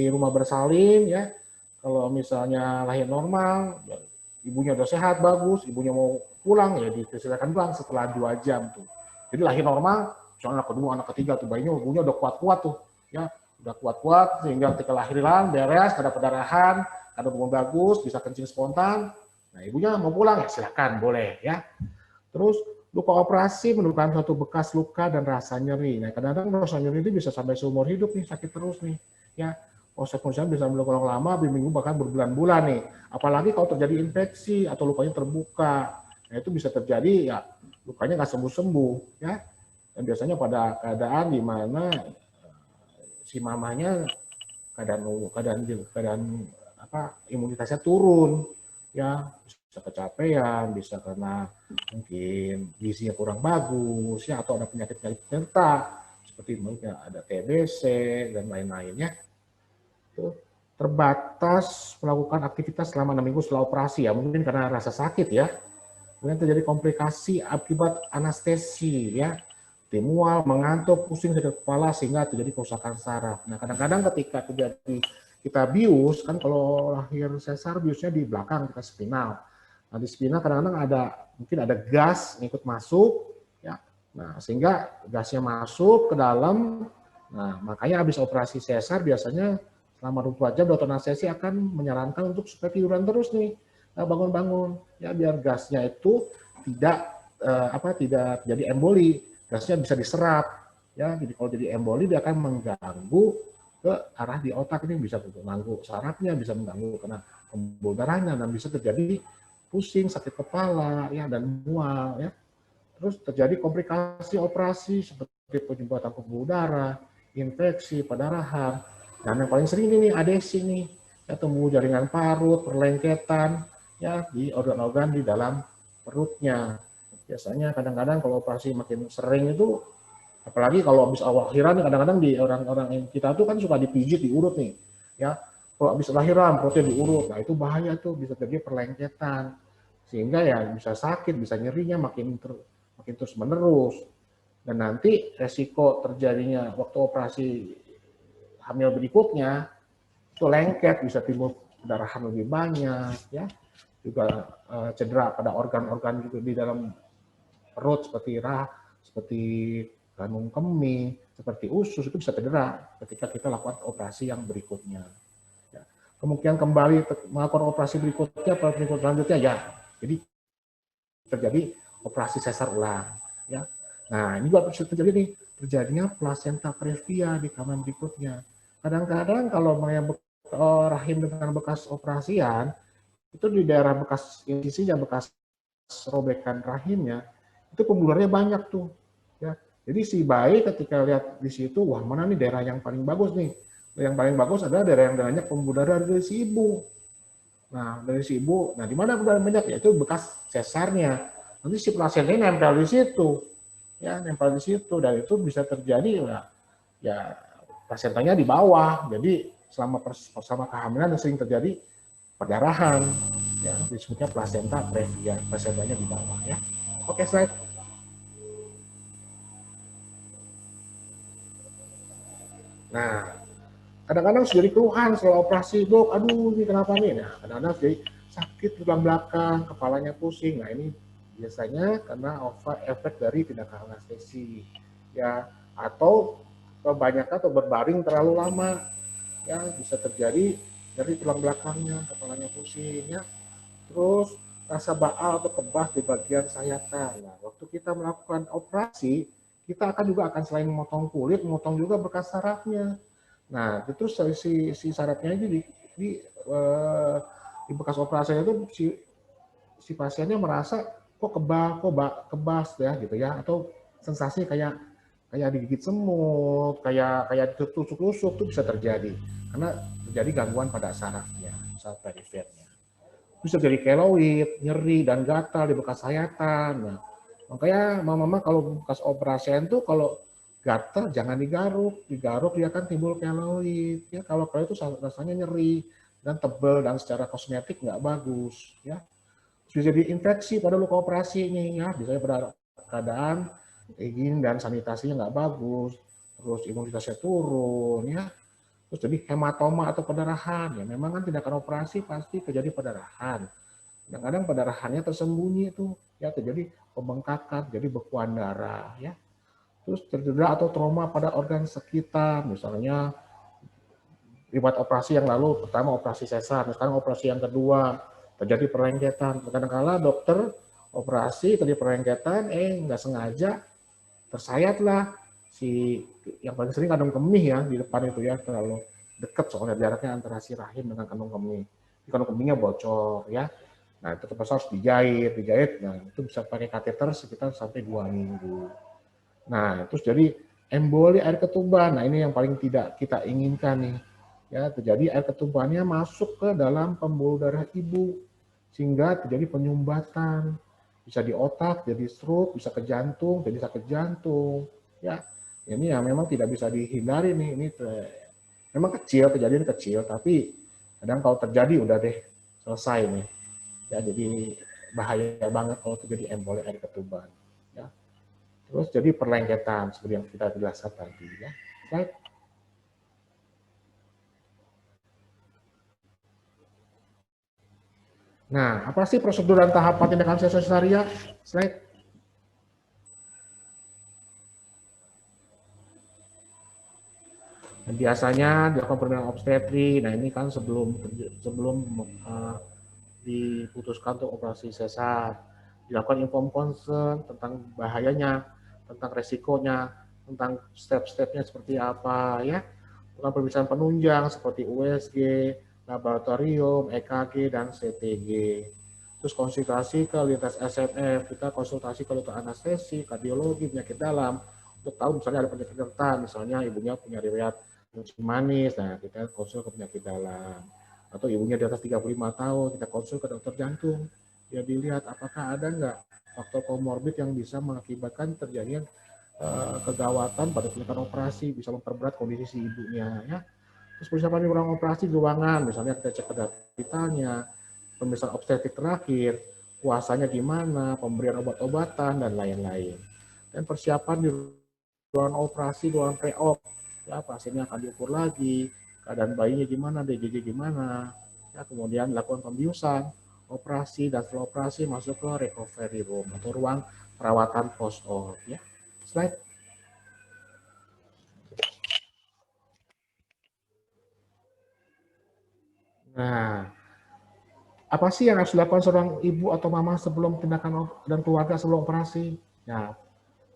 rumah bersalin, ya, kalau misalnya lahir normal, ya, ibunya udah sehat, bagus, ibunya mau pulang, ya dipersilakan pulang setelah 2 jam tuh. Jadi lahir normal, misalnya anak kedua, anak ketiga tuh bayinya ibunya udah kuat-kuat tuh, ya, udah kuat-kuat sehingga ketika lahiran beres, ada pendarahan, ada hubungan bagus, bisa kencing spontan. Nah, ibunya mau pulang ya silakan, boleh, ya. Terus luka operasi menunjukkan suatu bekas luka dan rasa nyeri. Nah, kadang-kadang rasa nyeri itu bisa sampai seumur hidup nih, sakit terus nih, ya. Proses pemulihan bisa berulang lama, berminggu bahkan berbulan-bulan nih. Apalagi kalau terjadi infeksi atau lukanya terbuka, nah itu bisa terjadi ya lukanya nggak sembuh-sembuh, ya. Dan biasanya pada keadaan di mana si mamanya keadaan imunitasnya turun, ya, bisa kecapean, bisa karena mungkin gizinya kurang bagus, ya, atau ada penyakit-penyakit penyerta seperti mungkin ada TBC dan lain-lainnya. Itu terbatas melakukan aktivitas selama 6 minggu setelah operasi, ya, mungkin karena rasa sakit, ya. Kemudian terjadi komplikasi akibat anestesi, ya, mual, mengantuk, pusing, sakit kepala, sehingga terjadi kerusakan saraf. Nah, kadang-kadang ketika terjadi kita bius, kan kalau lahir sesar biusnya di belakang, kita spinal. Nah, di spinal kadang-kadang mungkin ada gas yang ikut masuk, ya. Nah, sehingga gasnya masuk ke dalam. Nah, makanya habis operasi sesar biasanya selama 24 jam dokter anestesi akan menyarankan untuk supaya tiduran terus nih, bangun-bangun, ya, biar gasnya itu tidak tidak jadi emboli. Gasnya bisa diserap, ya. Jadi kalau jadi emboli dia akan mengganggu ke arah di otak, ini bisa mengganggu sarafnya, bisa mengganggu karena pembuluh darahnya, dan bisa terjadi pusing, sakit kepala, ya, dan mual, ya. Terus terjadi komplikasi operasi seperti penyumbatan pembuluh darah, infeksi, perdarahan, dan yang paling sering ini adesi nih, ya, tumbuh jaringan parut, perlengketan, ya, di organ-organ di dalam perutnya. Biasanya kadang-kadang kalau operasi makin sering itu, apalagi kalau habis lahiran, kadang-kadang di orang-orang kita tuh kan suka dipijit di urut nih, ya. Kalau habis lahiran perutnya diurut, nah itu bahaya tuh, bisa terjadi perlengketan, sehingga ya bisa sakit, bisa nyerinya makin terus menerus, dan nanti resiko terjadinya waktu operasi hamil berikutnya itu lengket, bisa timbul pendarahan lebih banyak, ya, juga cedera pada organ-organ juga di dalam perut seperti kandung kemih, seperti usus, itu bisa cedera ketika kita lakukan operasi yang berikutnya. Ya. Kemungkinan kembali melakukan operasi berikutnya pada berikut selanjutnya, ya, jadi terjadi operasi sesar ulang, ya. Nah, ini juga bisa terjadi nih, terjadinya plasenta previa di kehamilan berikutnya. Kadang-kadang kalau rahim dengan bekas operasian, itu di daerah bekas insisinya, bekas robekan rahimnya, itu pembuluh banyak tuh, ya. Jadi si bayi ketika lihat di situ, wah, mana nih daerah yang paling bagus nih? Yang paling bagus adalah daerah yang banyak pembuluh darah dari si ibu. Nah, dari si ibu, nah di mana pembuluh darah banyak? Yaitu bekas sesarnya. Nanti si plasentanya nempel di situ, ya, nempel di situ, dan itu bisa terjadi, ya plasentanya di bawah. Jadi selama kehamilan sering terjadi perdarahan, ya, disebutnya plasenta previa, plasentanya di bawah, ya. Oke, slide. Nah, kadang-kadang sudah keluhan setelah operasi, dok, aduh ini kenapa nih? Nah, kadang-kadang jadi sakit tulang belakang, kepalanya pusing. Nah, ini biasanya karena efek dari tindakan anestesi, ya, atau kebanyakan atau berbaring terlalu lama, ya, bisa terjadi nyeri tulang belakangnya, kepalanya pusing ya. Terus rasa baal atau kebas di bagian sayatan. Nah, waktu kita melakukan operasi, kita akan selain memotong kulit, memotong juga bekas sarafnya. Nah, itu si sarafnya itu di, eh, di bekas operasinya itu si pasiennya merasa kok kebas ya gitu ya, atau sensasi kayak kayak digigit semut, kayak ditusuk-tusuk itu bisa terjadi karena terjadi gangguan pada sarafnya, saraf perifernya. Bisa jadi keloid, nyeri dan gatal di bekas sayatan. Nah, makanya mama-mama kalau bekas operasian tuh kalau gatal jangan digaruk dia kan timbul keloid. Ya kalau keloid itu rasanya nyeri dan tebel dan secara kosmetik nggak bagus. Ya bisa jadi infeksi pada luka operasi ini ya, biasanya pada keadaan higien dan sanitasinya nggak bagus, terus imunitasnya turun ya, terus jadi hematoma atau pendarahan ya, memang kan tindakan operasi pasti terjadi pendarahan. Kadang-kadang pendarahannya tersembunyi itu ya, terjadi pembengkakan, jadi bekuan darah ya. Terus cedera atau trauma pada organ sekitar, misalnya riwayat operasi yang lalu, pertama operasi sesar, sekarang operasi yang kedua, terjadi perlengketan. Kadang-kala dokter operasi terjadi perlengketan, nggak sengaja tersayatlah si yang paling sering kandung kemih ya di depan itu ya, terlalu dekat soalnya jaraknya antara si rahim dengan kandung kemih. Kandung kemihnya bocor ya. Nah itu terpaksa harus dijahit. Nah itu bisa pakai kateter sekitar sampai 2 minggu. Nah terus jadi emboli air ketuban. Nah ini yang paling tidak kita inginkan nih. Ya terjadi air ketubannya masuk ke dalam pembuluh darah ibu sehingga terjadi penyumbatan. Bisa di otak, jadi stroke, bisa ke jantung, jadi sakit jantung. Ya, ini yang memang tidak bisa dihindari nih. Ini memang kecil, kejadian kecil, tapi kadang kalau terjadi udah deh selesai nih. Ya, jadi bahaya banget kalau terjadi emboli air ketuban. Ya. Terus jadi perlengketan seperti yang kita jelaskan tadi. Ya. Baik. Nah, apa sih prosedur dan tahapan tindakan sesaria? Slide. Dan biasanya dilakukan permintaan obstetri. Nah ini kan sebelum diputuskan untuk operasi sesar, dilakukan inform consent tentang bahayanya, tentang resikonya, tentang step-stepnya seperti apa ya, tentang pemeriksaan penunjang seperti USG, laboratorium, EKG dan CTG. Terus konsultasi ke lintas SMF, kita konsultasi ke dokter anestesi, kardiologi, penyakit dalam, untuk tahu misalnya ada penyakit rentan, misalnya ibunya punya riwayat kencing manis, nah kita konsul ke penyakit dalam. Atau ibunya di atas 35 tahun, kita konsul ke dokter jantung. Ya dilihat apakah ada nggak faktor komorbid yang bisa mengakibatkan terjadinya kegawatan pada tindakan operasi, bisa memperberat kondisi si ibunya. Ya. Terus persiapan di ruang operasi di ruangan, misalnya kita cek kedap vitalnya, pemeriksaan obstetrik terakhir, puasanya gimana, pemberian obat-obatan, dan lain-lain. Dan persiapan di ruang operasi, ruang pre-op, ya pasiennya akan diukur lagi, keadaan bayinya gimana, DGG gimana, ya kemudian lakukan pembiusan, operasi, dan setelah operasi masuk ke recovery room atau ruang perawatan post-op. Ya. Slide. Nah, apa sih yang harus dilakukan seorang ibu atau mama sebelum tindakan dan keluarga sebelum operasi? Ya,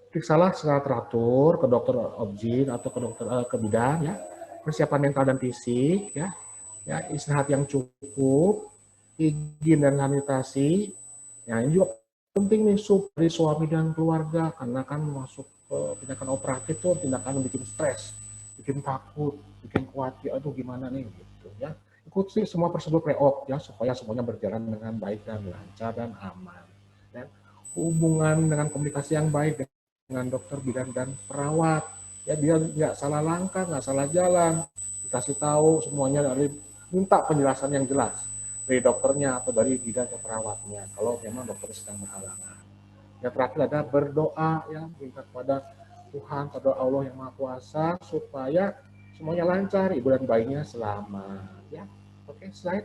periksalah secara teratur ke dokter obgyn atau ke dokter ke bidan ya, persiapan mental dan fisik ya istirahat yang cukup, higien dan sanitasi. Ya ini juga penting nih dari suami dan keluarga karena kan masuk ke tindakan operatif tuh tindakan yang bikin stres, bikin takut, bikin khawatir, aduh gimana nih gitu ya. Ikuti semua prosedur pre-op ya supaya semuanya berjalan dengan baik dan lancar dan aman. Ya. Hubungan dengan komunikasi yang baik dengan dokter bidan dan perawat ya, dia nggak salah langkah, nggak salah jalan, dikasih tahu semuanya, dari minta penjelasan yang jelas dari dokternya atau dari bidan atau perawatnya kalau memang dokter sedang berhalangan. Yang terakhir ada berdoa ya, minta kepada Tuhan, kepada Allah yang Maha Kuasa supaya semuanya lancar, ibu dan bayinya selamat ya. Oke, slide.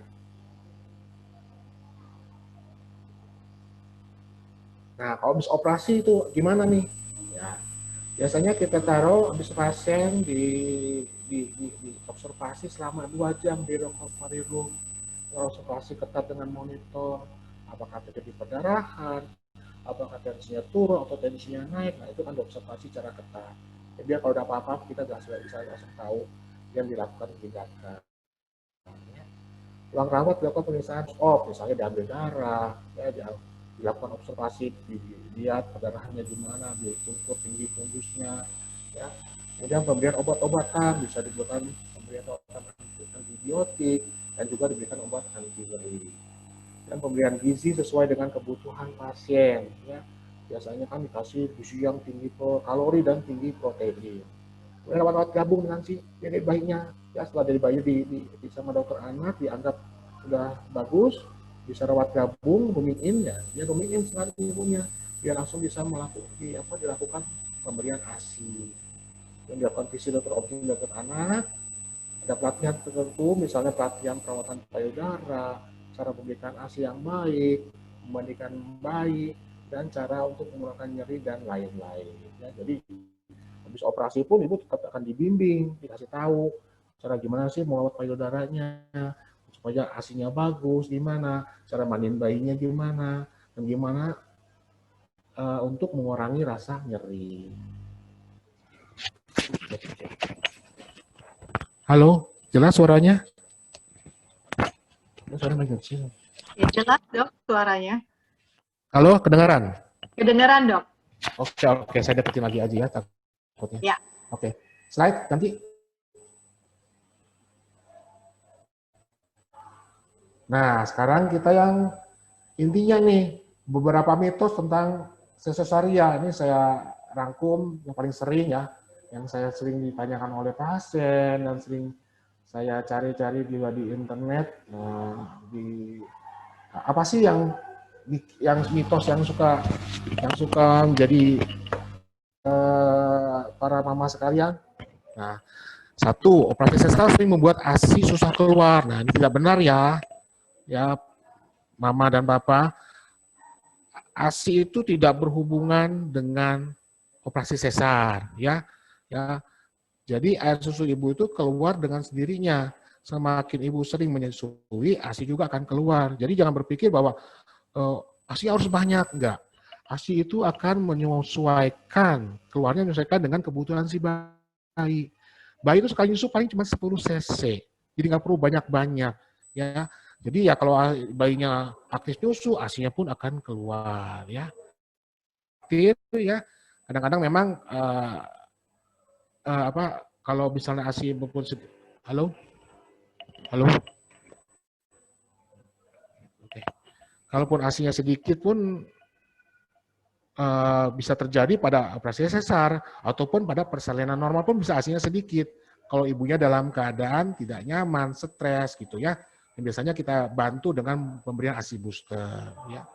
Nah, kalau habis operasi itu gimana nih? Ya, Biasanya kita taruh habis pasien di observasi selama 2 jam di recovery room, observasi ketat dengan monitor, apakah terjadi perdarahan, apakah tensinya turun atau tensinya naik. Nah, itu kan diobservasi secara ketat. Jadi biar kalau ada apa-apa kita bisa langsung tahu yang dilakukan tindakan. Ruang rawat dilakukan pemeriksaan misalnya diambil darah, ya, dilakukan observasi, dilihat perdarahannya gimana, diukur tinggi pembusnya, ya. Kemudian pemberian obat-obatan bisa diberikan pemberian obat antibiotik dan juga diberikan obat anti nyeri. Dan pemberian gizi sesuai dengan kebutuhan pasien, ya. Biasanya kan dikasih gizi yang tinggi kalori dan tinggi protein. Kemudian rawat gabung dengan si dedek bayinya, ya, setelah dari bayi di sama dokter anak dianggap sudah bagus, bisa rawat gabung, rooming-in, ya, dia rooming-in sekali ibunya, dia langsung bisa dilakukan pemberian ASI, yang dilakukan visi dokter optimis dokter anak, ada pelatihan tertentu, misalnya pelatihan perawatan payudara, cara memberikan ASI yang baik, memandikan bayi, dan cara untuk mengurangkan nyeri dan lain-lain. Ya, jadi habis operasi pun ibu tetap akan dibimbing, dikasih tahu cara gimana sih merawat payudaranya supaya ASI-nya bagus, gimana cara mandiin bayinya gimana, dan gimana untuk mengurangi rasa nyeri. Halo, jelas suaranya? Suaranya makin kecil. Ya, jelas dok suaranya. Halo, kedengaran? Kedengaran dok. Oke, saya deketin lagi aja ya takutnya. Ya. Oke, slide nanti. Nah, sekarang kita yang intinya nih, beberapa mitos tentang sesaria. Ini saya rangkum yang paling sering ya, yang saya sering ditanyakan oleh pasien dan sering saya cari-cari juga di internet. Apa sih yang mitos yang suka menjadi para mama sekalian? Nah, satu, operasi sesar sering membuat ASI susah keluar. Nah, ini tidak benar ya. Ya, mama dan papa, ASI itu tidak berhubungan dengan operasi sesar, ya. Jadi air susu ibu itu keluar dengan sendirinya. Semakin ibu sering menyusui, ASI juga akan keluar. Jadi jangan berpikir bahwa ASI harus banyak, enggak. ASI itu akan menyesuaikan dengan kebutuhan si bayi. Bayi itu sekali nyusu paling cuma 10 cc, jadi nggak perlu banyak-banyak, ya. Jadi ya kalau bayinya aktif nyusu, ASI-nya pun akan keluar, ya. Ya. Kadang-kadang memang kalau misalnya ASI maupun halo. Oke. Kalaupun ASI-nya sedikit pun bisa terjadi pada operasi sesar ataupun pada persalinan normal pun bisa ASI-nya sedikit. Kalau ibunya dalam keadaan tidak nyaman, stres gitu ya. Dan biasanya kita bantu dengan pemberian ASI booster ya.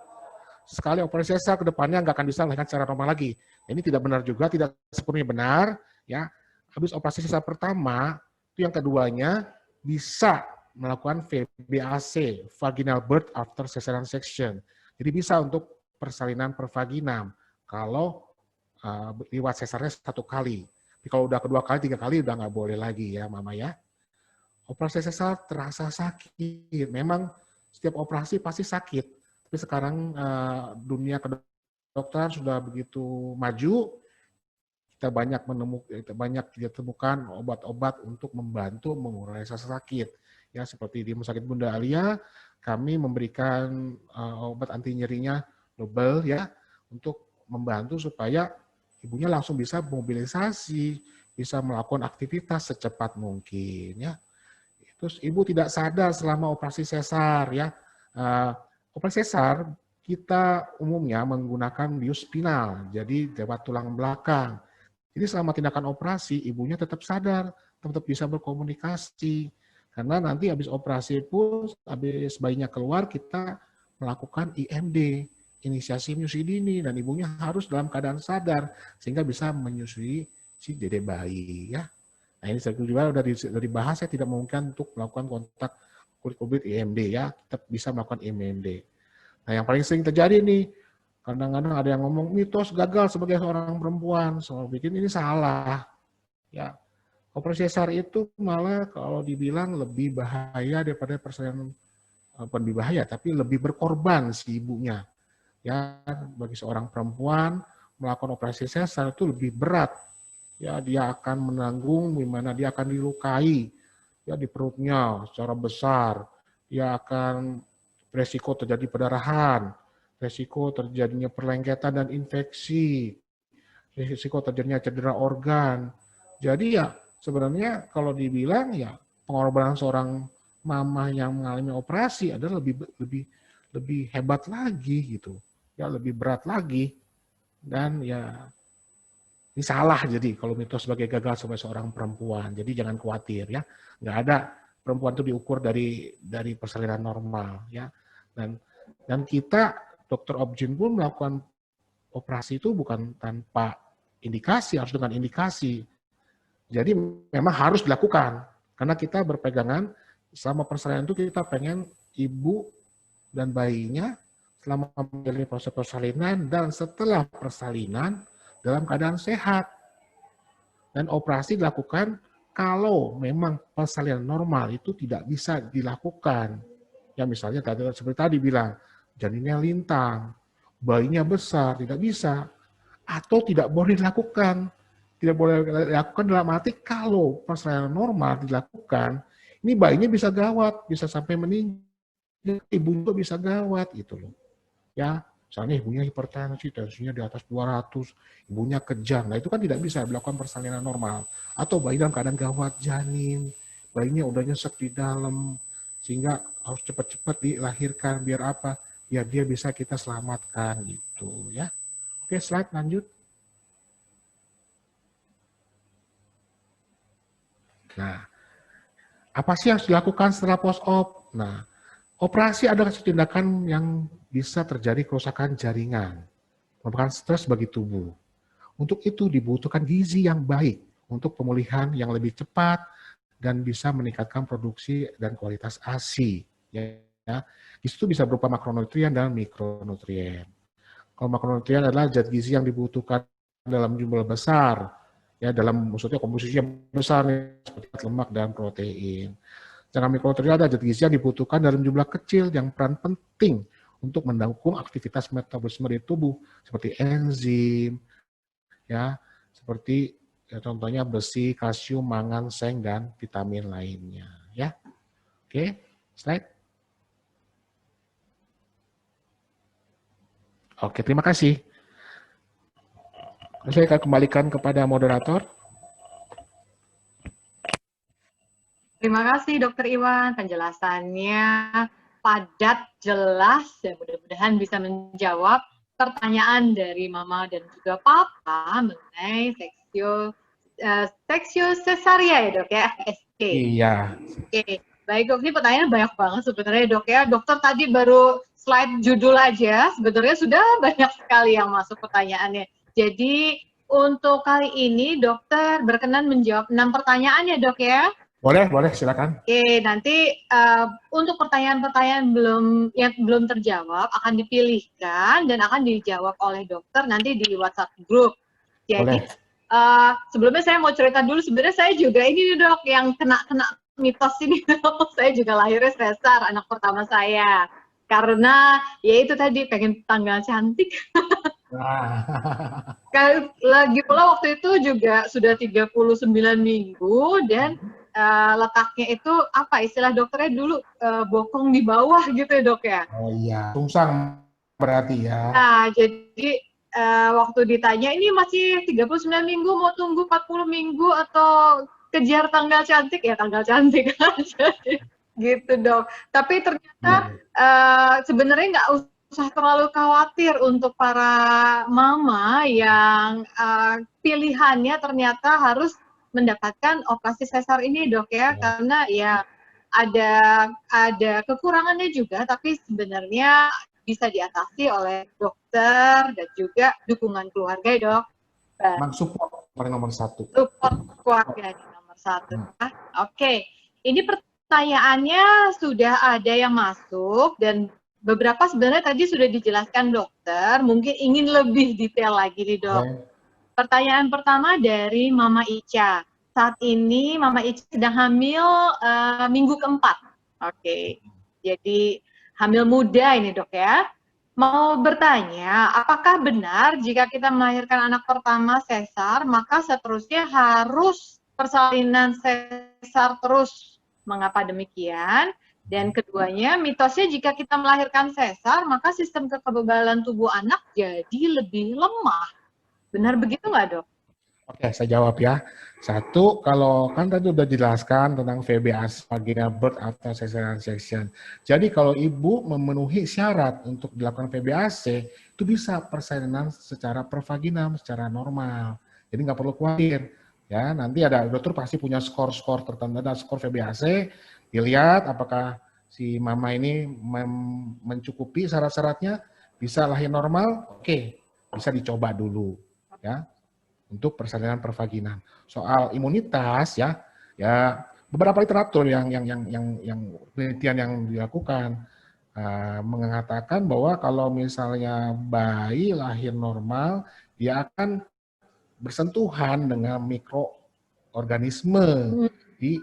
Sekali operasi sesar ke depannya nggak akan bisa melahirkan secara normal lagi. Ini tidak benar juga, tidak sepenuhnya benar ya. Habis operasi sesar pertama, itu yang keduanya bisa melakukan VBAC, vaginal birth after cesarean section. Jadi bisa untuk persalinan per vaginam kalau lewat sesarnya 1 kali. Tapi kalau udah kedua kali, 3 kali udah nggak boleh lagi ya mama ya. Operasi sesar terasa sakit. Memang setiap operasi pasti sakit. Tapi sekarang dunia kedokteran sudah begitu maju, kita banyak ditemukan obat-obat untuk membantu mengurangi rasa sakit. Ya seperti di Rumah Sakit Bunda Alia, kami memberikan obat anti nyerinya double ya untuk membantu supaya ibunya langsung bisa mobilisasi, bisa melakukan aktivitas secepat mungkin ya. Terus ibu tidak sadar selama operasi sesar ya. Operasi sesar kita umumnya menggunakan bius spinal, jadi lewat tulang belakang. Jadi selama tindakan operasi ibunya tetap sadar, tetap bisa berkomunikasi. Karena nanti habis operasi pun, habis bayinya keluar kita melakukan IMD. Inisiasi menyusui dini, dan ibunya harus dalam keadaan sadar sehingga bisa menyusui si dede bayi ya. Nah ini saya juga sudah dibahas, saya tidak memungkinkan untuk melakukan kontak kulit-kulit IMD ya, tetap bisa melakukan IMD. Nah yang paling sering terjadi nih Kadang-kadang ada yang ngomong mitos gagal sebagai seorang perempuan, soal bikin ini salah. Ya, operasi sesar itu malah kalau dibilang lebih bahaya daripada persalinan, bukan lebih bahaya, tapi lebih berkorban si ibunya. Ya, bagi seorang perempuan melakukan operasi sesar itu lebih berat. Ya, dia akan menanggung di mana dia akan dilukai ya di perutnya secara besar. Dia akan resiko terjadi perdarahan, resiko terjadinya perlengketan dan infeksi, risiko terjadinya cedera organ. Jadi ya sebenarnya kalau dibilang ya pengorbanan seorang mama yang mengalami operasi adalah lebih hebat lagi gitu. Ya lebih berat lagi. Dan ya ini salah jadi kalau mitos sebagai gagal sebagai seorang perempuan. Jadi jangan khawatir ya. Nggak ada perempuan itu diukur dari persalinan normal ya. Dan kita dokter obgyn pun melakukan operasi itu bukan tanpa indikasi, harus dengan indikasi. Jadi memang harus dilakukan karena kita berpegangan selama persalinan itu kita pengen ibu dan bayinya selama menjalani proses persalinan dan setelah persalinan dalam keadaan sehat. Dan operasi dilakukan kalau memang persalinan normal itu tidak bisa dilakukan. Ya misalnya seperti tadi bilang, janinnya lintang, bayinya besar, tidak bisa. Atau tidak boleh dilakukan. Tidak boleh dilakukan dalam arti kalau persalinan normal dilakukan, ini bayinya bisa gawat, bisa sampai meninggal, ibu juga bisa gawat gitu loh. Ya, misalnya ibunya hipertensi, tensinya di atas 200, ibunya kejang. Nah, itu kan tidak bisa dilakukan persalinan normal. Atau bayi dalam keadaan gawat janin, bayinya udah nyesek di dalam, sehingga harus cepat-cepat dilahirkan biar apa? Biar dia bisa kita selamatkan gitu ya. Oke, slide lanjut. Nah, apa sih yang harus dilakukan setelah post-op? Nah, operasi adalah tindakan yang bisa terjadi kerusakan jaringan, merupakan stres bagi tubuh. Untuk itu dibutuhkan gizi yang baik untuk pemulihan yang lebih cepat dan bisa meningkatkan produksi dan kualitas ASI. Ya. Gizi itu bisa berupa makronutrien dan mikronutrien. Kalau makronutrien adalah zat gizi yang dibutuhkan dalam jumlah besar, ya dalam maksudnya komposisi yang besar seperti lemak dan protein. Sedangkan mikronutrien adalah zat gizi yang dibutuhkan dalam jumlah kecil yang peran penting untuk mendukung aktivitas metabolisme di tubuh seperti enzim, ya seperti ya, contohnya besi, kalsium, mangan, seng dan vitamin lainnya. Ya, oke, slide. Oke, terima kasih. Saya akan kembalikan kepada moderator. Terima kasih Dokter Iwan, penjelasannya padat, jelas, dan mudah-mudahan bisa menjawab pertanyaan dari Mama dan juga Papa mengenai seksio cesaria ya dok ya, SC. Iya. Oke, baik dok, ini pertanyaan banyak banget sebenarnya dok ya. Dokter tadi baru slide judul aja, sebenarnya sudah banyak sekali yang masuk pertanyaannya. Jadi untuk kali ini dokter berkenan menjawab 6 pertanyaan ya dok ya. Boleh, silakan. Oke, nanti untuk pertanyaan-pertanyaan yang belum terjawab akan dipilihkan dan akan dijawab oleh dokter nanti di WhatsApp group. Jadi sebelumnya saya mau cerita dulu, sebenarnya saya juga ini nih dok yang kena mitos ini. Saya juga lahirnya sesar, anak pertama saya. Karena ya itu tadi pengen tanggal cantik. Lagi pula waktu itu juga sudah 39 minggu dan letaknya itu apa istilah dokternya dulu bokong di bawah gitu ya dok ya. Oh iya, tungsang berarti ya. Nah jadi waktu ditanya ini masih 39 minggu mau tunggu 40 minggu atau kejar tanggal cantik ya tanggal cantik aja gitu dok. Tapi ternyata sebenarnya nggak usah terlalu khawatir untuk para mama yang pilihannya ternyata harus mendapatkan operasi sesar ini dok ya, karena ya ada kekurangannya juga, tapi sebenarnya bisa diatasi oleh dokter dan juga dukungan keluarga ya dok. Memang support nomor 1. Support keluarga nomor 1. Oke, ini pertanyaannya sudah ada yang masuk dan beberapa sebenarnya tadi sudah dijelaskan dokter, mungkin ingin lebih detail lagi nih dok. Pertanyaan pertama dari Mama Ica. Saat ini Mama Ica sedang hamil minggu keempat. Oke, jadi hamil muda ini dok ya. Mau bertanya, apakah benar jika kita melahirkan anak pertama sesar, maka seterusnya harus persalinan sesar terus? Mengapa demikian? Dan keduanya, mitosnya jika kita melahirkan sesar, maka sistem kekebalan tubuh anak jadi lebih lemah. Benar begitu nggak, dok? Oke, saya jawab ya. Satu, kalau kan tadi udah jelaskan tentang VBAC, vaginal birth atau cesarean section. Jadi kalau ibu memenuhi syarat untuk dilakukan VBAC, itu bisa persalinan secara pervaginam, secara normal. Jadi nggak perlu khawatir. Ya, nanti ada dokter pasti punya skor-skor tertentu, ada skor VBAC, dilihat apakah si mama ini mencukupi syarat-syaratnya, bisa lahir normal, oke, bisa dicoba dulu. Ya, untuk persalinan pervaginam. Soal imunitas ya beberapa literatur yang penelitian yang dilakukan mengatakan bahwa kalau misalnya bayi lahir normal, dia akan bersentuhan dengan mikroorganisme di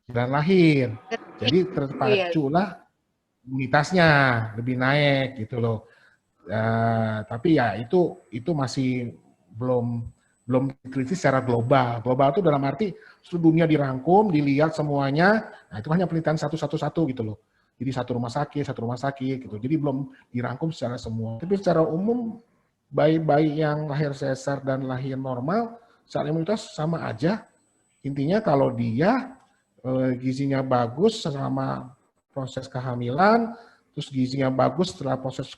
jalan lahir. Jadi terpaculah imunitasnya lebih naik gitu loh. Tapi ya itu masih belum diteliti secara global. Global itu dalam arti seluruh dunia dirangkum, dilihat semuanya. Nah, itu hanya penelitian satu gitu loh. Jadi satu rumah sakit gitu. Jadi belum dirangkum secara semua. Tapi secara umum bayi-bayi yang lahir sesar dan lahir normal, secara imunitas sama aja. Intinya kalau dia gizinya bagus selama proses kehamilan, terus gizinya bagus setelah proses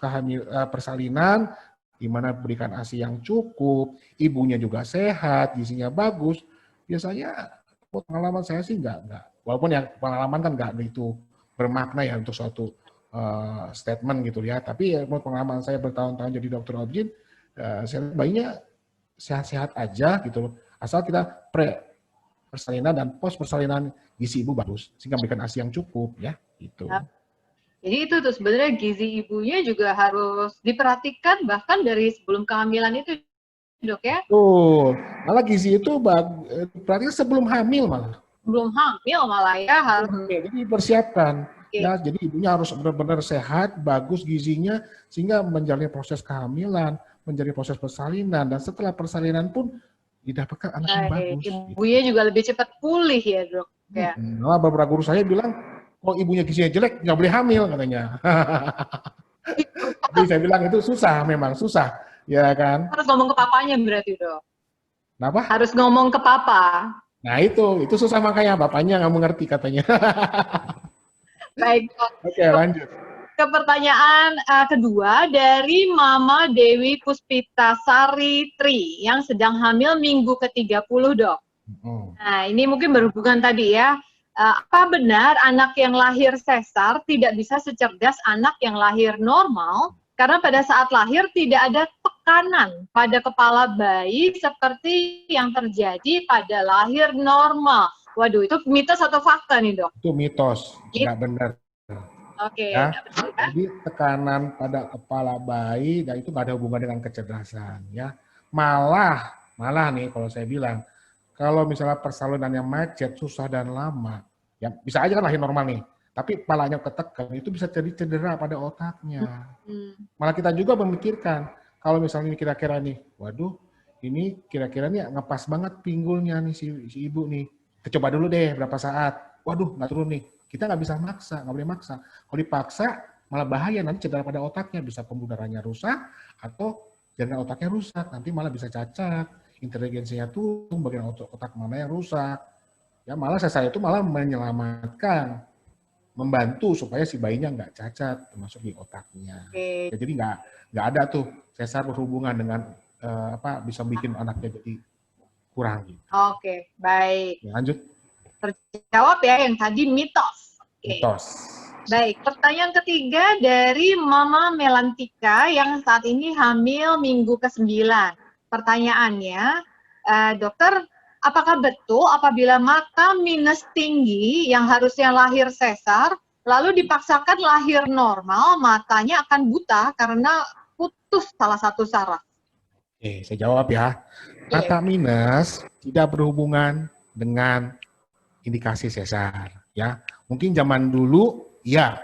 persalinan, di mana berikan ASI yang cukup, ibunya juga sehat, gizinya bagus, biasanya pengalaman saya sih enggak. Walaupun ya pengalaman kan enggak itu bermakna ya untuk suatu statement gitu ya, tapi ya pengalaman saya bertahun-tahun jadi dokter OB-GYN, saya bayinya sehat-sehat aja gitu loh, asal kita persalinan dan post persalinan gizi ibu bagus, sehingga memberikan ASI yang cukup ya, gitu. Jadi itu tuh sebenarnya gizi ibunya juga harus diperhatikan bahkan dari sebelum kehamilan itu, dok ya? Tuh, malah gizi itu berarti sebelum hamil malah. Sebelum hamil malah ya harus. Jadi dipersiapkan. Ya, jadi ibunya harus benar-benar sehat, bagus gizinya, sehingga menjalani proses kehamilan, menjalani proses persalinan, dan setelah persalinan pun didapatkan anak yang bagus. Ibunya juga lebih cepat pulih ya dok. Ya. Nah, beberapa guru saya bilang, kalau ibunya gizinya jelek, nggak boleh hamil katanya. Tapi saya bilang itu susah, memang susah, ya kan? Harus ngomong ke papanya berarti dok. Kenapa? Harus ngomong ke papa. Nah itu susah makanya, bapaknya nggak mengerti katanya. Baik dok. Oke, lanjut. Ke pertanyaan kedua dari Mama Dewi Puspita Sari Tri yang sedang hamil minggu ke-30 dok. Nah ini mungkin berhubungan tadi ya. Apa benar anak yang lahir sesar tidak bisa secerdas anak yang lahir normal karena pada saat lahir tidak ada tekanan pada kepala bayi seperti yang terjadi pada lahir normal? Waduh, itu mitos atau fakta nih dok? Itu mitos, nggak benar. Oke. Ya. Jadi tekanan pada kepala bayi dan itu nggak ada hubungan dengan kecerdasan. Ya, malah nih kalau saya bilang, kalau misalnya persalinannya macet, susah dan lama, ya bisa aja kan lahir normal nih, tapi kepalanya ketekan, itu bisa jadi cedera pada otaknya. Malah kita juga memikirkan, kalau misalnya kira-kira nih, waduh, ini kira-kira nih ngepas banget pinggulnya nih si ibu nih, kita coba dulu deh berapa saat, waduh nggak turun nih, kita nggak bisa maksa, nggak boleh maksa. Kalau dipaksa, malah bahaya, nanti cedera pada otaknya, bisa pembuluh darahnya rusak, atau jaringan otaknya rusak, nanti malah bisa cacat, inteligensinya turun, bagian otak mana yang rusak. Ya malah saya itu malah menyelamatkan, membantu supaya si bayinya nggak cacat, termasuk di otaknya. Ya, jadi nggak ada tuh sesar berhubungan dengan bisa bikin anaknya jadi kurang. Gitu. Oke, baik. Ya, lanjut. Terjawab ya yang tadi mitos. Mitos. Baik, pertanyaan ketiga dari Mama Melantika yang saat ini hamil minggu ke-9. Pertanyaannya, dokter, apakah betul apabila makam minus tinggi yang harusnya lahir sesar, lalu dipaksakan lahir normal, matanya akan buta karena putus salah satu saraf. Oke, saya jawab ya. Mata minus tidak berhubungan dengan indikasi sesar, ya. Mungkin zaman dulu, ya,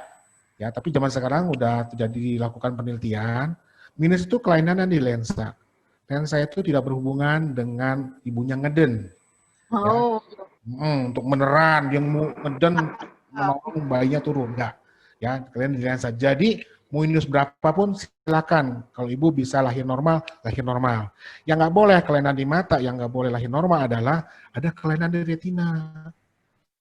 tapi zaman sekarang udah terjadi dilakukan penelitian. Minus itu kelainan di lensa. Lensa itu tidak berhubungan dengan ibunya ngeden. Oh. Ya. Untuk meneran, dia mau ngeden, menolong bayinya turun, enggak. Ya, kalian di lensa. Jadi minus berapapun silakan. Kalau ibu bisa lahir normal, lahir normal. Yang nggak boleh kelainan di mata, yang nggak boleh lahir normal adalah ada kelainan di retina.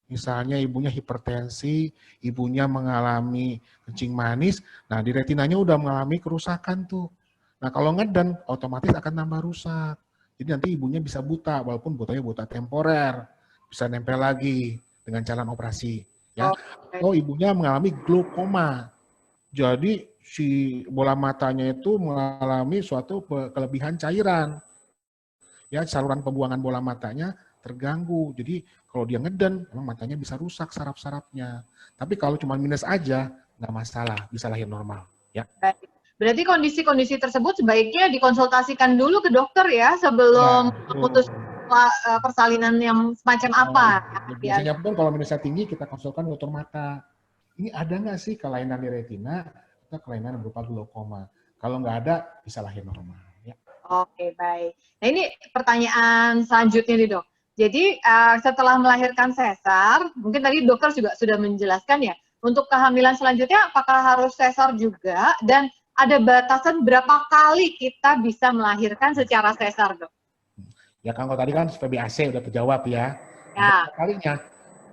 Misalnya ibunya hipertensi, ibunya mengalami kencing manis, nah di retinanya udah mengalami kerusakan tuh. Nah kalau ngeden, otomatis akan tambah rusak. Jadi nanti ibunya bisa buta, walaupun butanya buta temporer, bisa nempel lagi dengan jalan operasi. Ya. Atau ibunya mengalami glaukoma. Jadi si bola matanya itu mengalami suatu kelebihan cairan. Ya, saluran pembuangan bola matanya terganggu. Jadi kalau dia ngeden, memang matanya bisa rusak saraf-sarafnya. Tapi kalau cuma minus aja, nggak masalah, bisa lahir normal. Ya. Berarti kondisi-kondisi tersebut sebaiknya dikonsultasikan dulu ke dokter ya sebelum memutus persalinan yang semacam apa. Biasanya pun kalau minusnya tinggi, kita konsulkan dokter mata. Ini ada nggak sih kelainan di retina atau kelainan berupa glaukoma? Kalau nggak ada, bisa lahir normal. Ya. Oke, baik. Nah ini pertanyaan selanjutnya nih dok. Jadi setelah melahirkan sesar, mungkin tadi dokter juga sudah menjelaskan ya, untuk kehamilan selanjutnya apakah harus sesar juga, dan ada batasan berapa kali kita bisa melahirkan secara sesar dok? Ya kalau tadi kan VBAC udah terjawab ya. Ya. Kalinya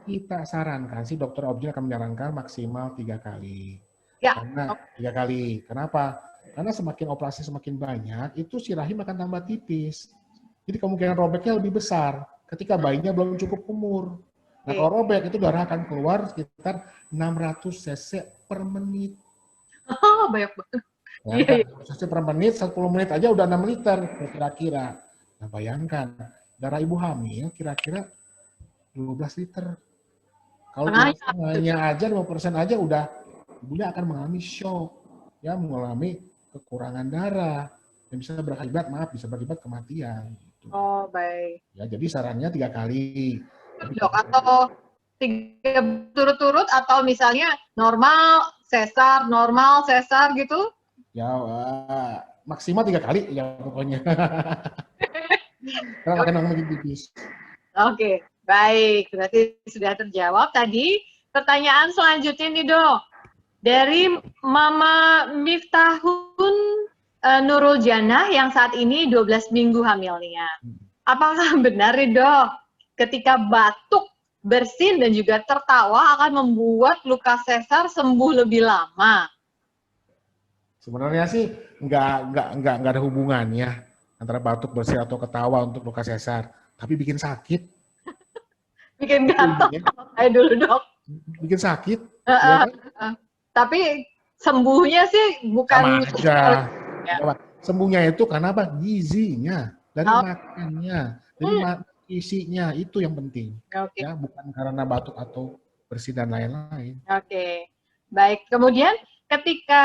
kita sarankan sih dokter objin akan menyarankan maksimal 3 kali. Ya. Karena 3 kali. Kenapa? Karena semakin operasi semakin banyak, itu si rahim akan tambah tipis. Jadi kemungkinan robeknya lebih besar ketika bayinya belum cukup umur. Nah kalau robek itu darah akan keluar sekitar 600 cc per menit. Oh, banyak banget. Ya, cc per menit, 10 menit aja udah 6 liter kira-kira. Nah bayangkan, darah ibu hamil kira-kira 12 liter. Kalau setengahnya aja, 5% aja udah ibunya akan mengalami shock. Ya, mengalami kekurangan darah. Yang bisa berakibat kematian. Gitu. Oh, baik. Ya, jadi sarannya 3 kali. Dok, atau 3 turut-turut atau misalnya normal, sesar gitu? Ya, maksimal 3 kali ya pokoknya. Karena akan makin tipis. Oke, baik. Berarti sudah terjawab tadi. Pertanyaan selanjutnya nih dok. Dari Mama Miftahun Nurul Janah yang saat ini 12 minggu hamilnya. Apakah benar nih dok, ketika batuk, bersin, dan juga tertawa akan membuat luka sesar sembuh lebih lama? Sebenarnya sih nggak ada hubungannya antara batuk, bersin, atau ketawa untuk luka sesar. Tapi bikin sakit. Bikin gatal. Ayo dulu dok. Bikin sakit. Ya kan? Tapi sembuhnya sih bukan sama aja. Ya. Sembuhnya itu karena apa? Gizinya, dari makannya, dari isinya, itu yang penting. Okay. Ya, bukan karena batuk atau bersin dan lain-lain. Oke, baik. Kemudian ketika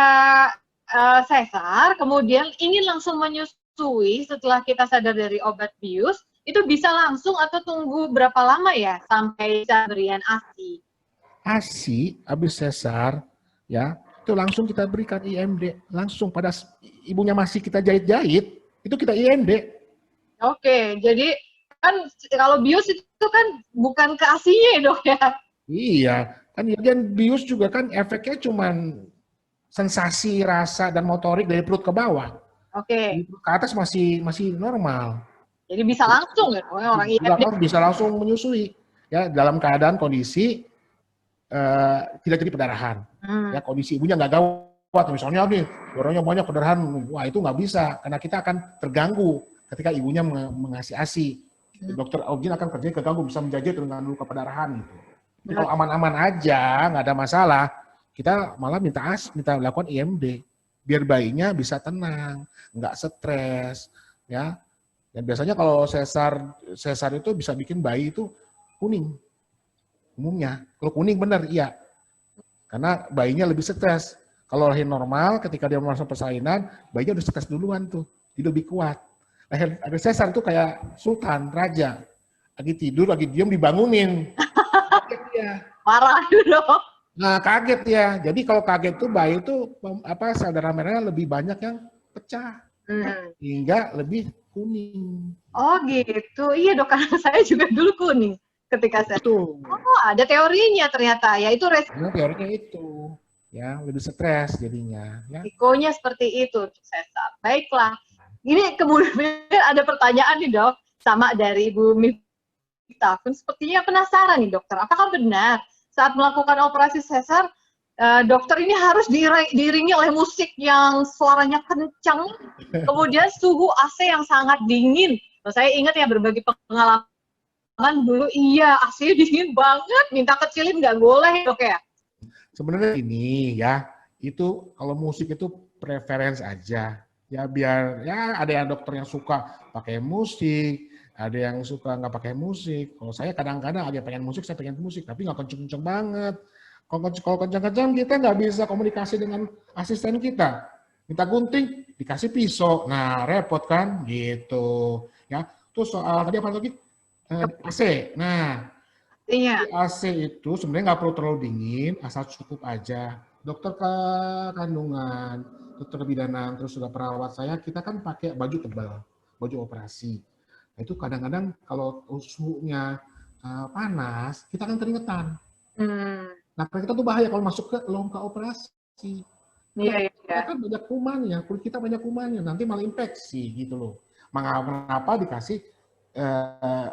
sesar, kemudian ingin langsung menyusui setelah kita sadar dari obat bius, itu bisa langsung atau tunggu berapa lama ya sampai bisa berian ASI? ASI habis sesar, ya itu langsung kita berikan IMD, langsung pada ibunya masih kita jahit-jahit, itu kita IMD. Oke, jadi kan kalau bius itu kan bukan ke ASI-nya dok ya? Iya, kan dan bius juga kan efeknya cuman sensasi, rasa, dan motorik dari perut ke bawah. Oke. Ke atas masih normal. Jadi bisa langsung ya orang IMD? Bisa langsung menyusui, ya dalam keadaan kondisi tidak jadi pendarahan. Ya kondisi ibunya nggak gawat, misalnya nih darahnya banyak pendarahan, wah itu nggak bisa karena kita akan terganggu ketika ibunya mengasih ASI. Dokter objin akan kerjanya keganggu, bisa menjajah dengan luka pendarahan gitu. Jadi kalau aman-aman aja, nggak ada masalah, kita malah minta lakukan IMD biar bayinya bisa tenang, nggak stres, ya. Dan biasanya kalau sesar itu bisa bikin bayi itu kuning. Umumnya, kalau kuning benar iya. Karena bayinya lebih stres. Kalau lahir normal, ketika dia masuk persalinan, bayinya udah stres duluan tuh, jadi lebih kuat. Lahir sesar tuh kayak sultan, raja. Lagi tidur, lagi diem dibangunin. Kaget dia. Parah dong. Nah, kaget ya. Jadi kalau kaget tuh bayi tuh sel darah merahnya lebih banyak yang pecah. Hingga lebih kuning. Oh gitu. Iya dok, karena saya juga dulu kuning ketika saya. Betul. Oh, ada teorinya ternyata. Ya itu Karena teorinya itu. Ya, lebih stres jadinya. Ya. resikonya seperti itu untuk sesar. Baiklah. Ini kemudian ada pertanyaan nih dok, sama dari Ibu Miftah. Sepertinya penasaran nih dokter, apakah benar saat melakukan operasi sesar, dokter ini harus diiringi oleh musik yang suaranya kencang, kemudian suhu AC yang sangat dingin. Saya ingat ya berbagi pengalaman dulu, iya AC dingin banget, minta kecilin nggak boleh dok ya. Sebenarnya ini ya, itu kalau musik itu preferensi aja. Ya biar, ya ada yang dokter yang suka pakai musik, ada yang suka nggak pakai musik. Kalau saya kadang-kadang ada pengen musik, saya pengen musik, tapi nggak kenceng-kenceng banget. Kalau kenceng-kenceng kita nggak bisa komunikasi dengan asisten kita. Minta gunting, dikasih pisau. Nah, repot kan? Gitu. Ya. Terus soal tadi apa lagi? AC. Nah, Iya. AC itu sebenarnya nggak perlu terlalu dingin, asal cukup aja. Dokter kandungan, dokter kebidanan, terus juga perawat saya, kita kan pakai baju tebal, baju operasi. Nah, itu kadang-kadang kalau suhunya panas, kita kan keringetan. Nah, keringetan itu bahaya kalau masuk ke longga operasi. Iya. Kita kan banyak kumannya, kulit kita banyak kumannya, nanti malah infeksi gitu loh. Mengapa dikasih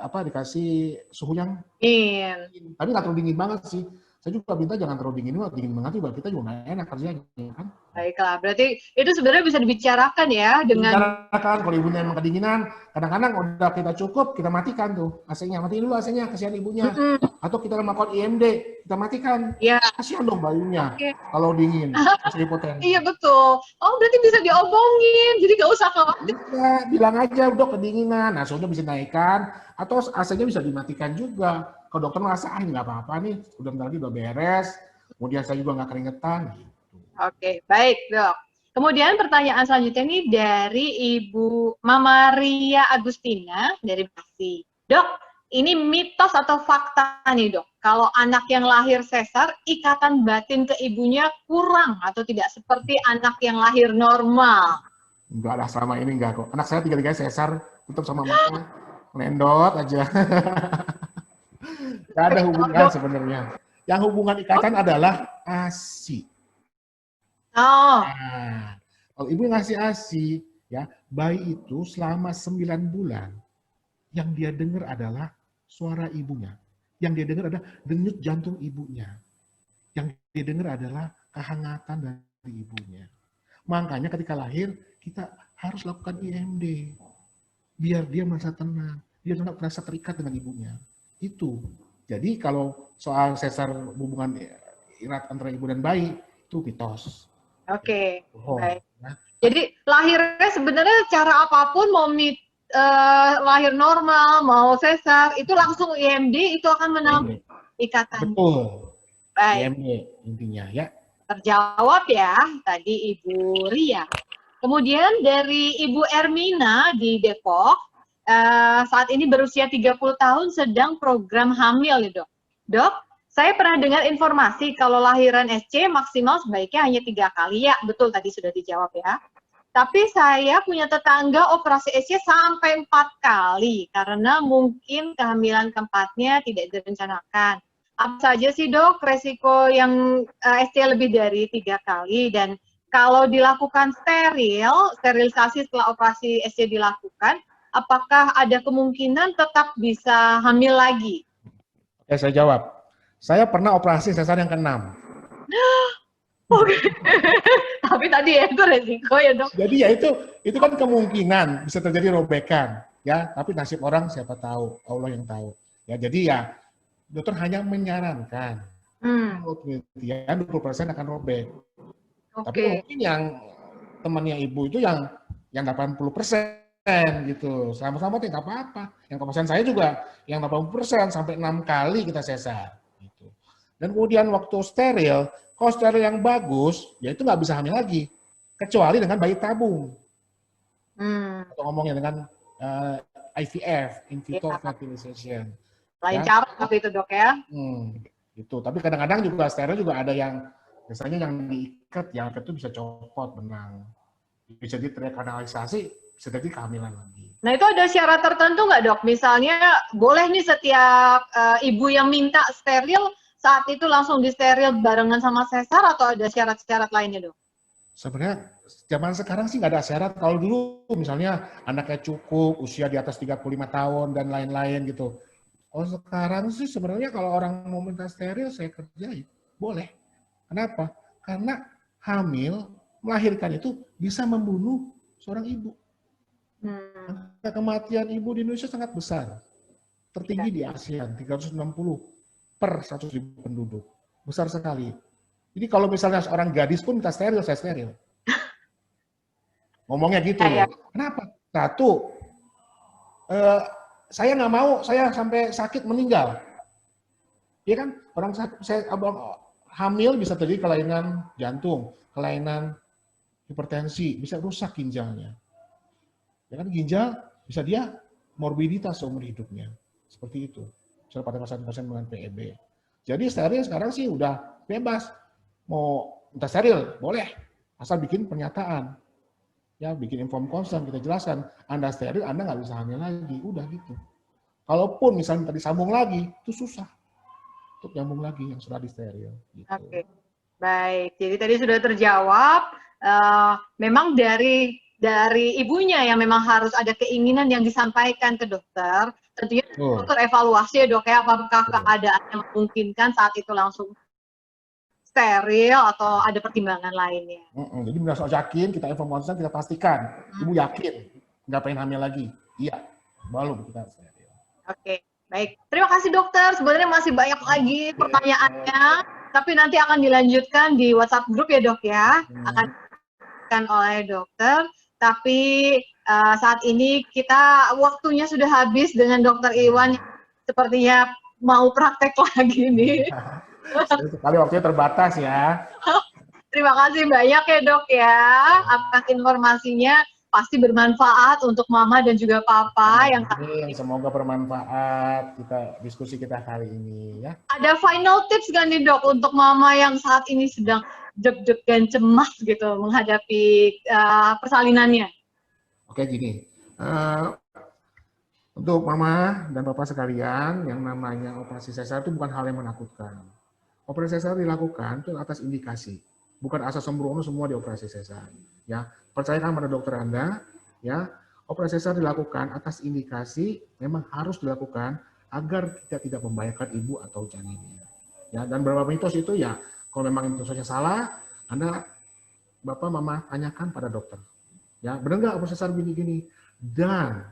dikasih suhu yang dingin. Tapi nggak terlalu dingin banget sih. Saya juga minta jangan terlalu dingin banget juga kita juga nggak enak kerjanya kan. Baiklah, berarti itu sebenarnya bisa dibicarakan ya dengan. Bicarakan kalau ibunya emang kedinginan, kadang-kadang udah kita cukup, kita matikan tuh AC-nya, matiin dulu AC-nya, kasihan ibunya. Atau kita melakukan IMD, kita matikan. Ya. Kasihan dong bayinya kalau dingin, masih hipotermia. Iya betul. Oh berarti bisa diomongin, jadi nggak usah khawatir. Bisa, bilang aja udah kedinginan, nah suhunya bisa naikkan, atau AC-nya bisa dimatikan juga. Kalau dokter merasa, nggak apa-apa nih, udah bentar lagi udah beres, kemudian saya juga nggak keringetan. Gitu. Oke, baik dok. Kemudian pertanyaan selanjutnya ini dari Ibu Mama Ria Agustina dari Bekasi. Dok, ini mitos atau fakta nih dok, kalau anak yang lahir sesar, ikatan batin ke ibunya kurang atau tidak seperti anak yang lahir normal? Enggak lah, selama ini enggak kok. Anak saya 3-3 sesar, tetap sama mama, nendot aja. Nggak ada hubungan sebenarnya. Yang hubungan ikatan adalah ASI. Oh. Nah, kalau ibu ngasih ASI, ya bayi itu selama 9 bulan, yang dia dengar adalah suara ibunya. Yang dia dengar adalah denyut jantung ibunya. Yang dia dengar adalah kehangatan dari ibunya. Makanya ketika lahir, kita harus lakukan IMD. Biar dia merasa tenang, dia merasa terikat dengan ibunya. Itu. Jadi kalau soal sesar hubungan erat antara ibu dan bayi, itu mitos. Oke, baik. Jadi lahirnya sebenarnya cara apapun, mau lahir normal, mau sesar, itu langsung IMD, itu akan menambah ikatan. Betul. Baik. IMD intinya ya. Terjawab ya tadi Ibu Ria. Kemudian dari Ibu Ermina di Depok, saat ini berusia 30 tahun sedang program hamil ya dok. Dok, saya pernah dengar informasi kalau lahiran SC maksimal sebaiknya hanya 3 kali. Ya, betul tadi sudah dijawab ya. Tapi saya punya tetangga operasi SC sampai 4 kali karena mungkin kehamilan keempatnya tidak direncanakan. Apa saja sih dok resiko yang SC lebih dari 3 kali, dan kalau dilakukan sterilisasi setelah operasi SC dilakukan, apakah ada kemungkinan tetap bisa hamil lagi? Oke, saya jawab. Saya pernah operasi sesar yang ke-6. Oke. Tapi tadi ya itu resiko ya dok. Jadi ya itu kan kemungkinan bisa terjadi robekan ya, tapi nasib orang siapa tahu, Allah yang tahu. Ya jadi ya dokter hanya menyarankan. Kalau penelitian 20% akan robek. Tapi mungkin yang temannya ibu itu yang 80% gitu. Sama-sama tidak apa-apa. Yang pasien saya juga yang 80% sampai 6 kali kita sesar gitu. Dan kemudian waktu steril, kalau steril yang bagus, ya itu nggak bisa hamil lagi. Kecuali dengan bayi tabung. Atau ngomongnya dengan IVF, in vitro fertilization. Lain cara seperti itu dok ya. Gitu. Tapi kadang-kadang juga steril juga ada yang biasanya yang diikat, yang itu bisa copot benang. Bisa direkanalisasi, bisa jadi kehamilan lagi. Nah itu ada syarat tertentu nggak dok? Misalnya boleh nih setiap ibu yang minta steril saat itu langsung disteril barengan sama sesar atau ada syarat-syarat lainnya dok? Sebenarnya zaman sekarang sih nggak ada syarat. Kalau dulu misalnya anaknya cukup, usia di atas 35 tahun dan lain-lain gitu. Kalau sekarang sih sebenarnya kalau orang mau minta steril saya kerjain, boleh. Kenapa? Karena hamil, melahirkan itu bisa membunuh seorang ibu. Angka kematian ibu di Indonesia sangat besar. Tertinggi di ASEAN, 360 per 100.000 penduduk. Besar sekali. Jadi kalau misalnya seorang gadis pun minta steril, saya steril. Ngomongnya gitu loh. Kenapa? Satu, saya nggak mau saya sampai sakit meninggal. Iya kan? Orang hamil bisa terjadi kelainan jantung, kelainan hipertensi, bisa rusak ginjalnya. Ya kan ginjal bisa dia morbiditas seumur hidupnya. Seperti itu. Misalnya pada pasien-pasien dengan PEB. Jadi steril sekarang sih udah bebas. Mau minta steril, boleh. Asal bikin pernyataan. Ya, bikin inform consent, kita jelaskan. Anda steril, Anda nggak bisa hamil lagi. Udah gitu. Kalaupun misalnya tadi sambung lagi, itu susah. Untuk nyambung lagi yang sudah disteril. Gitu. Oke, baik. Jadi tadi sudah terjawab. Memang dari ibunya yang memang harus ada keinginan yang disampaikan ke dokter. Tentunya dokter evaluasi ya dok ya, apakah keadaan yang memungkinkan saat itu langsung steril atau ada pertimbangan lainnya. Jadi merasa yakin, kita inform consent, kita pastikan. Ibu yakin, nggak pengen hamil lagi. Iya, baru kita steril. Oke, baik. Terima kasih dokter. Sebenarnya masih banyak lagi pertanyaannya, tapi nanti akan dilanjutkan di WhatsApp grup ya dok ya. Akan oleh dokter. Tapi saat ini kita waktunya sudah habis dengan dokter Iwan. Sepertinya mau praktek lagi nih. Sekali waktunya terbatas ya. Terima kasih banyak ya dok ya. Atas informasinya. Pasti bermanfaat untuk mama dan juga papa yang semoga bermanfaat diskusi kita kali ini ya. Ada final tips kan nih dok untuk mama yang saat ini sedang deg-degan cemas gitu menghadapi persalinannya. Oke gini, untuk mama dan papa sekalian yang namanya operasi sesar itu bukan hal yang menakutkan. Operasi sesar dilakukan itu atas indikasi. Bukan asal sembrono semua dioperasi sesar. Ya, percayakan pada dokter Anda. Ya, operasi sesar dilakukan atas indikasi memang harus dilakukan agar kita tidak membahayakan ibu atau janinnya. Ya, dan beberapa mitos itu ya, kalau memang mitosnya salah, Anda, Bapak, Mama tanyakan pada dokter. Ya, benar nggak operasi sesar gini-gini? Dan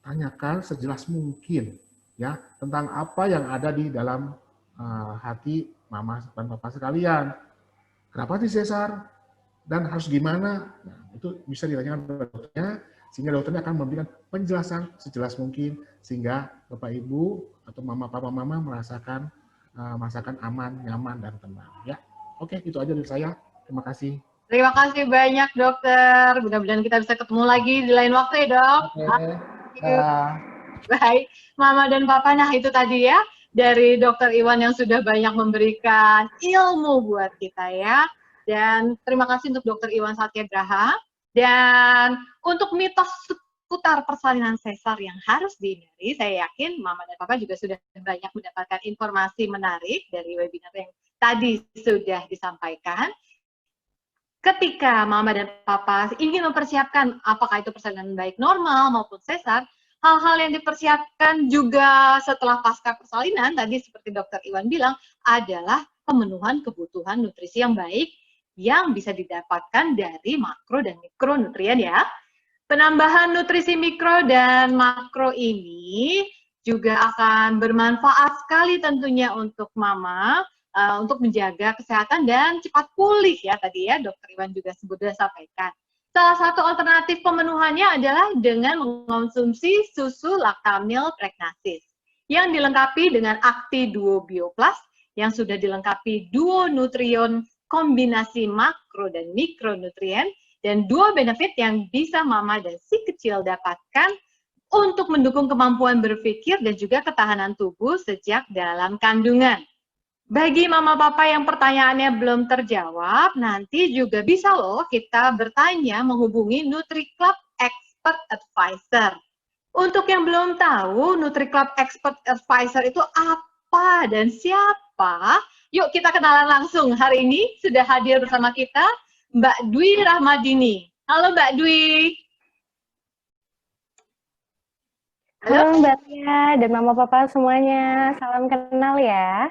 tanyakan sejelas mungkin ya tentang apa yang ada di dalam hati Mama dan Papa sekalian. Kenapa sih sesar? Dan harus gimana? Nah, itu bisa ditanyakan pada dokternya, sehingga dokternya akan memberikan penjelasan sejelas mungkin, sehingga Bapak Ibu atau Mama Papa Mama merasakan aman, nyaman, dan tenang. Ya, oke, itu aja dari saya. Terima kasih. Terima kasih banyak dokter. Mudah-mudahan kita bisa ketemu lagi di lain waktu ya dok. Baik, Mama dan Papa, nah itu tadi ya. Dari Dokter Iwan yang sudah banyak memberikan ilmu buat kita ya. Dan terima kasih untuk Dokter Iwan Satyagraha. Dan untuk mitos seputar persalinan sesar yang harus dihindari, saya yakin Mama dan Papa juga sudah banyak mendapatkan informasi menarik dari webinar yang tadi sudah disampaikan. Ketika Mama dan Papa ingin mempersiapkan apakah itu persalinan baik normal maupun sesar, hal-hal yang dipersiapkan juga setelah pasca persalinan, tadi seperti Dokter Iwan bilang, adalah pemenuhan kebutuhan nutrisi yang baik yang bisa didapatkan dari makro dan mikronutrien ya. Penambahan nutrisi mikro dan makro ini juga akan bermanfaat sekali tentunya untuk Mama, untuk menjaga kesehatan dan cepat pulih ya tadi ya Dokter Iwan juga sudah sampaikan. Salah satu alternatif pemenuhannya adalah dengan mengonsumsi susu Lactamil Pregnasis yang dilengkapi dengan Acti Duo Bio Plus yang sudah dilengkapi duo nutrien kombinasi makro dan mikronutrien dan dua benefit yang bisa mama dan si kecil dapatkan untuk mendukung kemampuan berpikir dan juga ketahanan tubuh sejak dalam kandungan. Bagi mama papa yang pertanyaannya belum terjawab, nanti juga bisa loh kita bertanya menghubungi NutriClub Expert Advisor. Untuk yang belum tahu, NutriClub Expert Advisor itu apa dan siapa? Yuk kita kenalan langsung. Hari ini sudah hadir bersama kita Mbak Dwi Rahmadini. Halo Mbak Dwi. Halo Mbak Tia dan Mama Papa semuanya, salam kenal ya.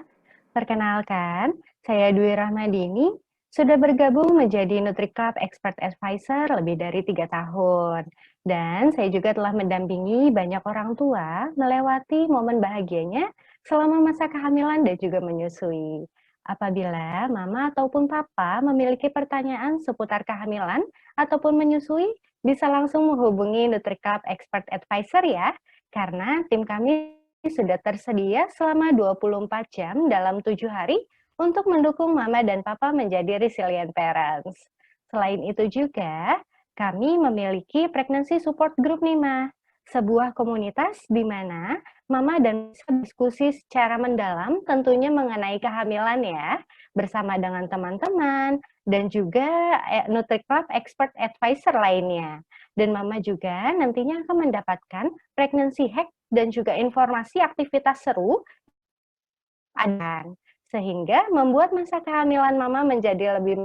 Perkenalkan, saya Dwi Rahmadini, sudah bergabung menjadi NutriClub Expert Advisor lebih dari 3 tahun. Dan saya juga telah mendampingi banyak orang tua melewati momen bahagianya selama masa kehamilan dan juga menyusui. Apabila Mama ataupun Papa memiliki pertanyaan seputar kehamilan ataupun menyusui, bisa langsung menghubungi NutriClub Expert Advisor ya, karena tim kami sudah tersedia selama 24 jam dalam 7 hari untuk mendukung Mama dan Papa menjadi resilient parents. Selain itu juga, kami memiliki pregnancy support group nih, Ma. Sebuah komunitas di mana Mama dan bisa diskusi secara mendalam tentunya mengenai kehamilan ya, bersama dengan teman-teman dan juga NutriClub Expert Advisor lainnya. Dan Mama juga nantinya akan mendapatkan pregnancy hack dan juga informasi aktivitas seru sehingga membuat masa kehamilan Mama menjadi lebih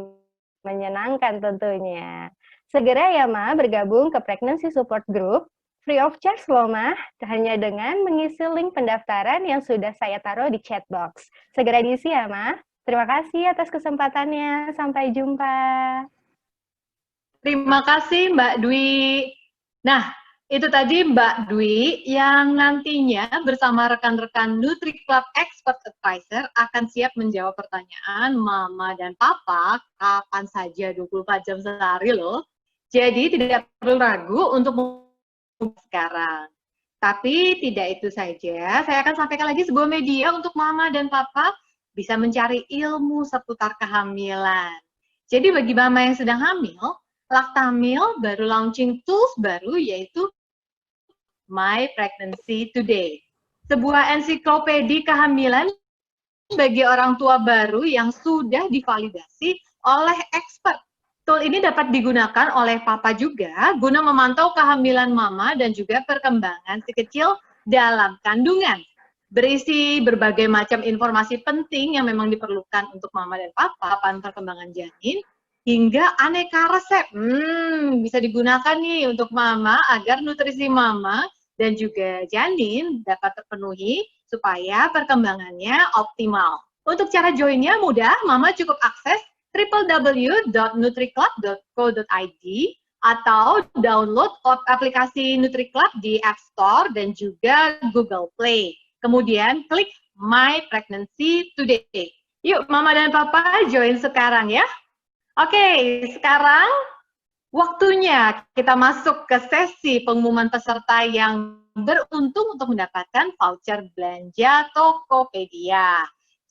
menyenangkan tentunya. Segera ya Ma bergabung ke Pregnancy Support Group, free of charge loh Ma, hanya dengan mengisi link pendaftaran yang sudah saya taruh di chat box. Segera diisi ya Ma. Terima kasih atas kesempatannya, sampai jumpa. Terima kasih Mbak Dwi. Nah, itu tadi Mbak Dwi yang nantinya bersama rekan-rekan NutriClub Expert Advisor akan siap menjawab pertanyaan Mama dan Papa kapan saja 24 jam sehari loh. Jadi tidak perlu ragu untuk sekarang. Tapi tidak itu saja, saya akan sampaikan lagi sebuah media untuk Mama dan Papa bisa mencari ilmu seputar kehamilan. Jadi bagi Mama yang sedang hamil, Lactamil baru launching tools baru yaitu My Pregnancy Today. Sebuah ensiklopedi kehamilan bagi orang tua baru yang sudah divalidasi oleh expert. Tool ini dapat digunakan oleh papa juga guna memantau kehamilan mama dan juga perkembangan si kecil dalam kandungan. Berisi berbagai macam informasi penting yang memang diperlukan untuk mama dan papa pada perkembangan janin, hingga aneka resep. Bisa digunakan nih untuk mama agar nutrisi mama dan juga janin dapat terpenuhi supaya perkembangannya optimal. Untuk cara joinnya mudah, mama cukup akses www.nutriclub.co.id atau download aplikasi NutriClub di App Store dan juga Google Play. Kemudian klik My Pregnancy Today. Yuk mama dan papa join sekarang ya. Oke, sekarang waktunya kita masuk ke sesi pengumuman peserta yang beruntung untuk mendapatkan voucher belanja Tokopedia.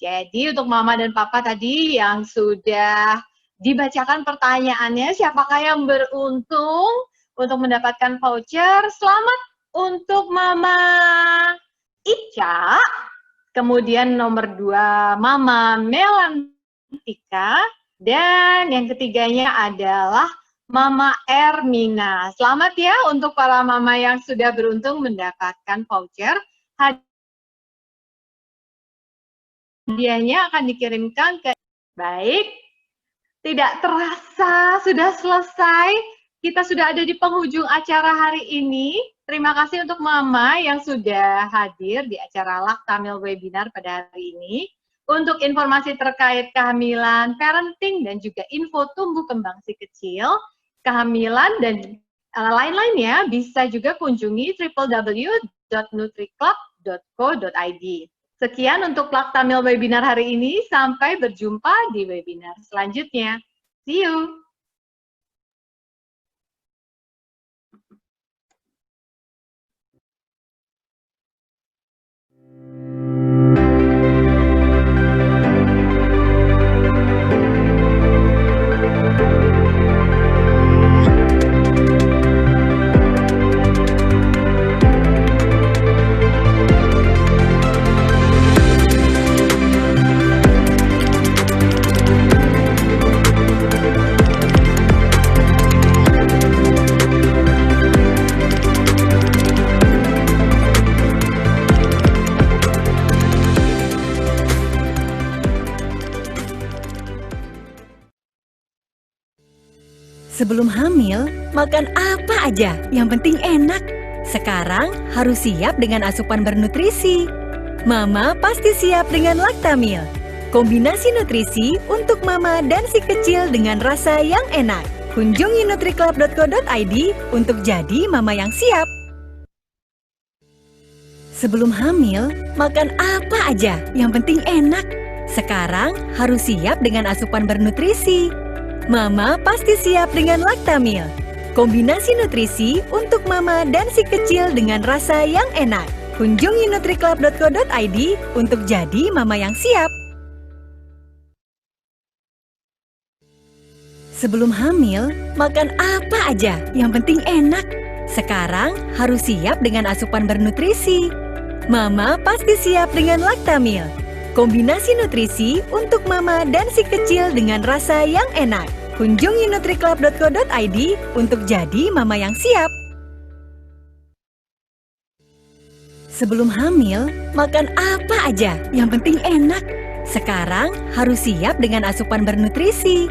Jadi untuk Mama dan Papa tadi yang sudah dibacakan pertanyaannya, siapakah yang beruntung untuk mendapatkan voucher? Selamat untuk Mama Ica, kemudian nomor 2 Mama Melantika, dan yang ketiganya adalah Mama Ermina. Selamat ya untuk para mama yang sudah beruntung mendapatkan voucher. Hadiahnya akan dikirimkan ke... Baik, tidak terasa sudah selesai. Kita sudah ada di penghujung acara hari ini. Terima kasih untuk mama yang sudah hadir di acara Lactamil Webinar pada hari ini. Untuk informasi terkait kehamilan, parenting, dan juga info tumbuh kembang si kecil, kehamilan, dan lain-lainnya bisa juga kunjungi www.nutriclub.co.id. Sekian untuk Lactamil Webinar hari ini, sampai berjumpa di webinar selanjutnya. See you! Sebelum hamil, makan apa aja, yang penting enak. Sekarang harus siap dengan asupan bernutrisi. Mama pasti siap dengan Lactamil. Kombinasi nutrisi untuk mama dan si kecil dengan rasa yang enak. Kunjungi nutriclub.co.id untuk jadi mama yang siap. Sebelum hamil, makan apa aja, yang penting enak. Sekarang harus siap dengan asupan bernutrisi. Mama pasti siap dengan Lactamil. Kombinasi nutrisi untuk mama dan si kecil dengan rasa yang enak. Kunjungi nutriclub.co.id untuk jadi mama yang siap. Sebelum hamil, makan apa aja, yang penting enak. Sekarang harus siap dengan asupan bernutrisi. Mama pasti siap dengan Lactamil. Kombinasi nutrisi untuk mama dan si kecil dengan rasa yang enak. Kunjungi nutriclub.co.id untuk jadi mama yang siap. Sebelum hamil, makan apa aja, yang penting enak. Sekarang harus siap dengan asupan bernutrisi.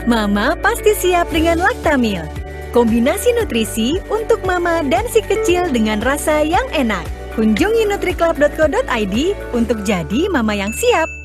Mama pasti siap dengan Lactamil. Kombinasi nutrisi untuk mama dan si kecil dengan rasa yang enak. Kunjungi nutriclub.co.id untuk jadi mama yang siap.